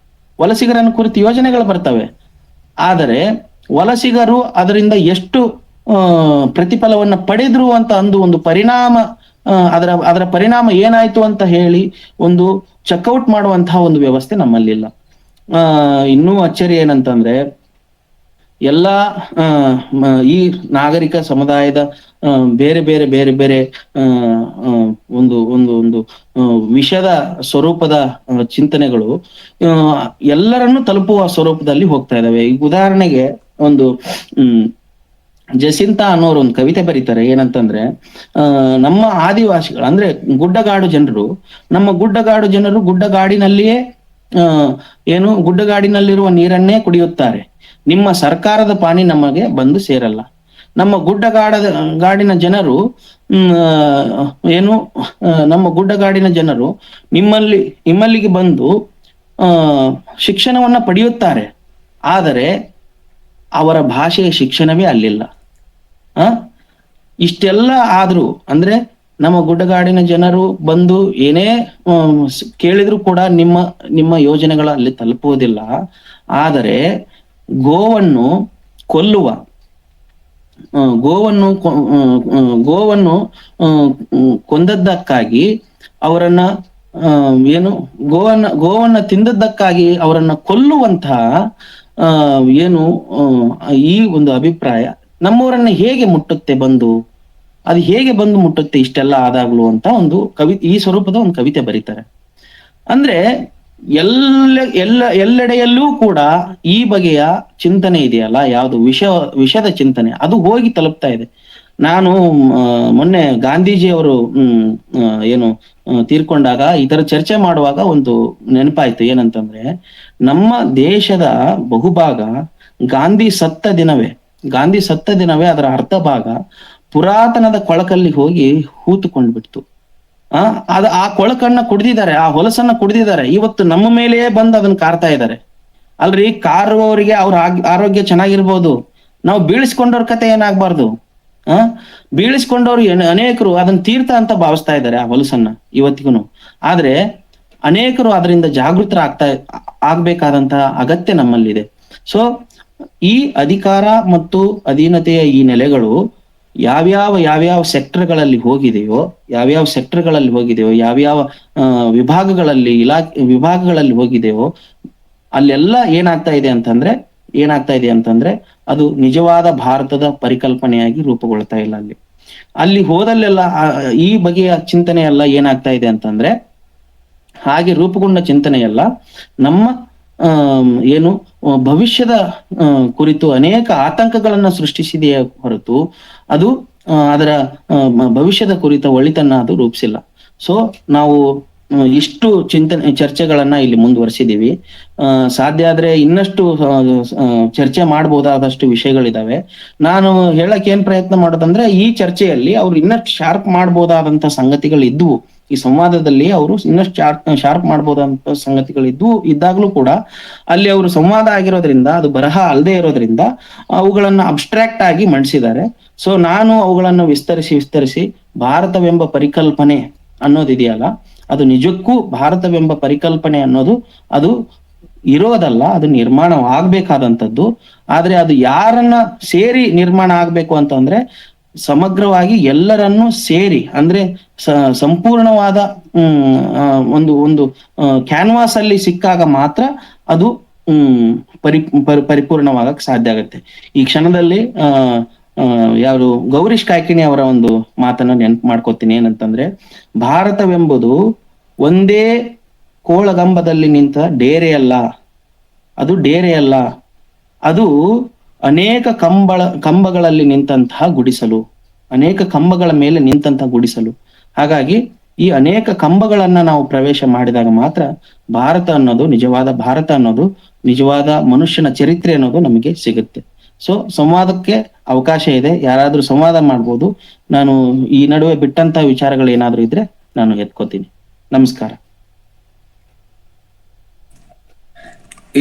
ವಲಸಿಗರನ್ನ ಕುರಿತು ಯೋಜನೆಗಳು ಬರ್ತವೆ. ಆದರೆ ವಲಸಿಗರು ಅದರಿಂದ ಎಷ್ಟು ಪ್ರತಿಫಲವನ್ನ ಪಡೆದ್ರು ಅಂತ ಒಂದು ಪರಿಣಾಮ, ಅದರ ಪರಿಣಾಮ ಏನಾಯ್ತು ಅಂತ ಹೇಳಿ ಒಂದು ಚೆಕ್ಔಟ್ ಮಾಡುವಂತಹ ಒಂದು ವ್ಯವಸ್ಥೆ ನಮ್ಮಲ್ಲಿಲ್ಲ. ಇನ್ನೂ ಅಚ್ಚರಿ ಏನಂತಂದ್ರೆ ಎಲ್ಲಾ ಈ ನಾಗರಿಕ ಸಮುದಾಯದ ಬೇರೆ ಬೇರೆ ಬೇರೆ ಬೇರೆ ಒಂದು ವಿಷದ ಸ್ವರೂಪದ ಚಿಂತನೆಗಳು ಎಲ್ಲರನ್ನು ತಲುಪುವ ಸ್ವರೂಪದಲ್ಲಿ ಹೋಗ್ತಾ ಇದಾವೆ. ಈಗ ಉದಾಹರಣೆಗೆ ಒಂದು ಜಸಿಂತಾ ಅನ್ನೋರು ಒಂದು ಕವಿತೆ ಬರೀತಾರೆ. ಏನಂತಂದ್ರೆ ನಮ್ಮ ಆದಿವಾಸಿಗಳು ಅಂದ್ರೆ ಗುಡ್ಡಗಾಡು ಜನರು, ನಮ್ಮ ಗುಡ್ಡಗಾಡು ಜನರು ಗುಡ್ಡಗಾಡಿನಲ್ಲಿಯೇ ಗುಡ್ಡಗಾಡಿನಲ್ಲಿರುವ ನೀರನ್ನೇ ಕುಡಿಯುತ್ತಾರೆ. ನಿಮ್ಮ ಸರ್ಕಾರದ ಪಾನಿ ನಮಗೆ ಬಂದು ಸೇರಲ್ಲ. ನಮ್ಮ ಗಾಡಿನ ಜನರು ನಮ್ಮ ಗುಡ್ಡಗಾಡಿನ ಜನರು ನಿಮ್ಮಲ್ಲಿಗೆ ಬಂದು ಶಿಕ್ಷಣವನ್ನ ಪಡೆಯುತ್ತಾರೆ. ಆದರೆ ಅವರ ಭಾಷೆಯ ಶಿಕ್ಷಣವೇ ಅಲ್ಲಿಲ್ಲ. ಇಷ್ಟೆಲ್ಲ ಆದ್ರೂ ಅಂದ್ರೆ ನಮ್ಮ ಗುಡ್ಡಗಾಡಿನ ಜನರು ಬಂದು ಏನೇ ಕೇಳಿದ್ರು ಕೂಡ ನಿಮ್ಮ ಯೋಜನೆಗಳು ಅಲ್ಲಿ ತಲುಪುವುದಿಲ್ಲ. ಆದರೆ ಗೋವನ್ನು ಕೊಂದದ್ದಕ್ಕಾಗಿ ಅವರನ್ನ ಗೋವನ್ನ ತಿಂದದ್ದಕ್ಕಾಗಿ ಅವರನ್ನ ಕೊಲ್ಲುವಂತಹ ಈ ಒಂದು ಅಭಿಪ್ರಾಯ ನಮ್ಮವರನ್ನ ಹೇಗೆ ಮುಟ್ಟುತ್ತೆ, ಅದು ಹೇಗೆ ಬಂದು ಮುಟ್ಟುತ್ತೆ ಇಷ್ಟೆಲ್ಲ ಆದಾಗ್ಲು ಅಂತ ಈ ಸ್ವರೂಪದ ಒಂದು ಕವಿತೆ ಬರೀತಾರೆ. ಅಂದ್ರೆ ಎಲ್ಲೆಡೆಯಲ್ಲೂ ಕೂಡ ಈ ಬಗೆಯ ಚಿಂತನೆ ಇದೆಯಲ್ಲ, ಯಾವುದು ವಿಷದ ಚಿಂತನೆ, ಅದು ಹೋಗಿ ತಲುಪ್ತಾ ಇದೆ. ನಾನು ಮೊನ್ನೆ ಗಾಂಧೀಜಿಯವರು ತೀರ್ಕೊಂಡಾಗ ಈ ತರ ಚರ್ಚೆ ಮಾಡುವಾಗ ಒಂದು ನೆನಪಾಯ್ತು. ಏನಂತಂದ್ರೆ ನಮ್ಮ ದೇಶದ ಬಹುಭಾಗ ಗಾಂಧಿ ಸತ್ತ ದಿನವೇ ಅದರ ಅರ್ಧ ಭಾಗ ಪುರಾತನದ ಕೊಳಕಲ್ಲಿ ಹೋಗಿ ಹೂತುಕೊಂಡ್ಬಿಡ್ತು. ಆ ಕೊಳಕನ್ನ ಕುಡ್ದಿದ್ದಾರೆ, ಆ ಹೊಲಸನ್ನ ಕುಡ್ದಿದ್ದಾರೆ. ಇವತ್ತು ನಮ್ಮ ಮೇಲೆಯೇ ಬಂದು ಅದನ್ನ ಕಾರ್ತಾ ಇದ್ದಾರೆ. ಅಲ್ರಿ, ಕಾರುವವರಿಗೆ ಅವ್ರ ಆರೋಗ್ಯ ಚೆನ್ನಾಗಿರ್ಬೋದು, ನಾವು ಬೀಳಿಸ್ಕೊಂಡವ್ರ ಕತೆ ಏನಾಗ್ಬಾರ್ದು. ಬೀಳಿಸ್ಕೊಂಡವ್ರು ಅನೇಕರು ಅದನ್ನ ತೀರ್ಥ ಅಂತ ಭಾವಿಸ್ತಾ ಇದ್ದಾರೆ ಆ ಹೊಲಸನ್ನ ಇವತ್ತಿಗೂ. ಆದ್ರೆ ಅನೇಕರು ಅದರಿಂದ ಆಗ್ಬೇಕಾದಂತಹ ಅಗತ್ಯ ನಮ್ಮಲ್ಲಿದೆ. ಸೊ ಈ ಅಧಿಕಾರ ಮತ್ತು ಅಧೀನತೆಯ ಈ ನೆಲೆಗಳು ಯಾವ್ಯಾವ ಸೆಕ್ಟರ್ಗಳಲ್ಲಿ ಹೋಗಿದೆಯೋ, ಯಾವ್ಯಾವ ವಿಭಾಗಗಳಲ್ಲಿ ಹೋಗಿದೆಯೋ ಅಲ್ಲೆಲ್ಲ ಏನಾಗ್ತಾ ಇದೆ ಅಂತಂದ್ರೆ ಅದು ನಿಜವಾದ ಭಾರತದ ಪರಿಕಲ್ಪನೆಯಾಗಿ ರೂಪುಗೊಳ್ತಾ ಇಲ್ಲ. ಅಲ್ಲಿ ಹೋದಲ್ಲೆಲ್ಲ ಈ ಬಗೆಯ ಚಿಂತನೆ ಎಲ್ಲ ಏನಾಗ್ತಾ ಇದೆ ಅಂತಂದ್ರೆ ಹಾಗೆ ರೂಪುಗೊಂಡ ಚಿಂತನೆಯಲ್ಲ, ನಮ್ಮ ಏನು ಭವಿಷ್ಯದ ಕುರಿತು ಅನೇಕ ಆತಂಕಗಳನ್ನ ಸೃಷ್ಟಿಸಿದೆಯೇ ಹೊರತು ಅದು ಅದರ ಭವಿಷ್ಯದ ಕುರಿತ ಒಳಿತನ್ನ ಅದು ರೂಪಿಸಿಲ್ಲ. ಸೊ ನಾವು ಇಷ್ಟು ಚರ್ಚೆಗಳನ್ನ ಇಲ್ಲಿ ಮುಂದುವರಿಸಿದೀವಿ. ಸಾಧ್ಯ ಆದ್ರೆ ಇನ್ನಷ್ಟು ಚರ್ಚೆ ಮಾಡಬಹುದಾದಷ್ಟು ವಿಷಯಗಳಿದಾವೆ. ನಾನು ಹೇಳಕ್ ಏನ್ ಪ್ರಯತ್ನ ಮಾಡೋದಂದ್ರೆ, ಈ ಚರ್ಚೆಯಲ್ಲಿ ಅವ್ರು ಇನ್ನಷ್ಟು ಶಾರ್ಪ್ ಮಾಡಬಹುದಾದಂತ ಸಂಗತಿಗಳು ಇದ್ವು, ಈ ಸಂವಾದದಲ್ಲಿ ಅವರು ಇನ್ನಷ್ಟು ಶಾರ್ಪ್ ಮಾಡಬಹುದಂತ ಸಂಗತಿಗಳು ಇದ್ದಾಗ್ಲೂ ಕೂಡ ಅಲ್ಲಿ ಅವರು ಸಂವಾದ ಆಗಿರೋದ್ರಿಂದ, ಅದು ಬರಹ ಅಲ್ಲದೆ ಇರೋದ್ರಿಂದ ಅವುಗಳನ್ನ ಅಬ್ಸ್ಟ್ರಾಕ್ಟ್ ಆಗಿ ಮಂಡಿಸಿದ್ದಾರೆ. ಸೊ ನಾನು ಅವುಗಳನ್ನು ವಿಸ್ತರಿಸಿ ಭಾರತವೆಂಬ ಪರಿಕಲ್ಪನೆ ಅನ್ನೋದಿದೆಯಲ್ಲ, ಅದು ನಿಜಕ್ಕೂ ಭಾರತವೆಂಬ ಪರಿಕಲ್ಪನೆ ಅನ್ನೋದು ಅದು ಇರೋದಲ್ಲ, ಅದು ನಿರ್ಮಾಣವಾಗ್ಬೇಕಾದಂಥದ್ದು. ಆದ್ರೆ ಅದು ಯಾರನ್ನ ಸೇರಿ ನಿರ್ಮಾಣ ಆಗ್ಬೇಕು ಅಂತಂದ್ರೆ, ಸಮಗ್ರವಾಗಿ ಎಲ್ಲರನ್ನೂ ಸೇರಿ, ಅಂದ್ರೆ ಸಂಪೂರ್ಣವಾದ ಒಂದು ಕ್ಯಾನ್ವಾಸ್ ಅಲ್ಲಿ ಸಿಕ್ಕಾಗ ಮಾತ್ರ ಅದು ಪರಿಪೂರ್ಣವಾಗಕ್ ಸಾಧ್ಯ ಆಗತ್ತೆ. ಈ ಕ್ಷಣದಲ್ಲಿ ಯಾರು ಗೌರೀಶ್ ಕಾಯ್ಕಿಣಿ ಅವರ ಒಂದು ಮಾತನ್ನ ನೆನಪು ಮಾಡ್ಕೋತೀನಿ. ಏನಂತಂದ್ರೆ, ಭಾರತವೆಂಬುದು ಒಂದೇ ಕೋಳಗಂಬದಲ್ಲಿ ನಿಂತ ಡೇರೆಯಲ್ಲ, ಅದು ಡೇರೆಯಲ್ಲ, ಅದು ಅನೇಕ ಕಂಬಗಳಲ್ಲಿ ನಿಂತಹ ಗುಡಿಸಲು, ಅನೇಕ ಕಂಬಗಳ ಮೇಲೆ ನಿಂತಹ ಗುಡಿಸಲು. ಹಾಗಾಗಿ ಈ ಅನೇಕ ಕಂಬಗಳನ್ನ ನಾವು ಪ್ರವೇಶ ಮಾಡಿದಾಗ ಮಾತ್ರ ಭಾರತ ಅನ್ನೋದು, ನಿಜವಾದ ಭಾರತ ಅನ್ನೋದು, ನಿಜವಾದ ಮನುಷ್ಯನ ಚರಿತ್ರೆ ಅನ್ನೋದು ನಮಗೆ ಸಿಗುತ್ತೆ. ಸೊ ಸಂವಾದಕ್ಕೆ ಅವಕಾಶ ಇದೆ, ಯಾರಾದ್ರೂ ಸಂವಾದ ಮಾಡ್ಬೋದು. ನಾನು ಈ ನಡುವೆ ಬಿಟ್ಟಂತ ವಿಚಾರಗಳು ಏನಾದ್ರೂ ಇದ್ರೆ ನಾನು ಎತ್ಕೋತೀನಿ. ನಮಸ್ಕಾರ.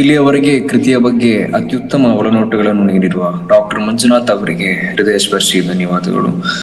ಇಲ್ಲಿಯವರೆಗೆ ಕೃತಿಯ ಬಗ್ಗೆ ಅತ್ಯುತ್ತಮ ಒಳನೋಟಗಳನ್ನು ನೀಡಿರುವ ಡಾಕ್ಟರ್ ಮಂಜುನಾಥ್ ಅವರಿಗೆ ಹೃದಯ ಸ್ಪರ್ಶಿ ಧನ್ಯವಾದಗಳು.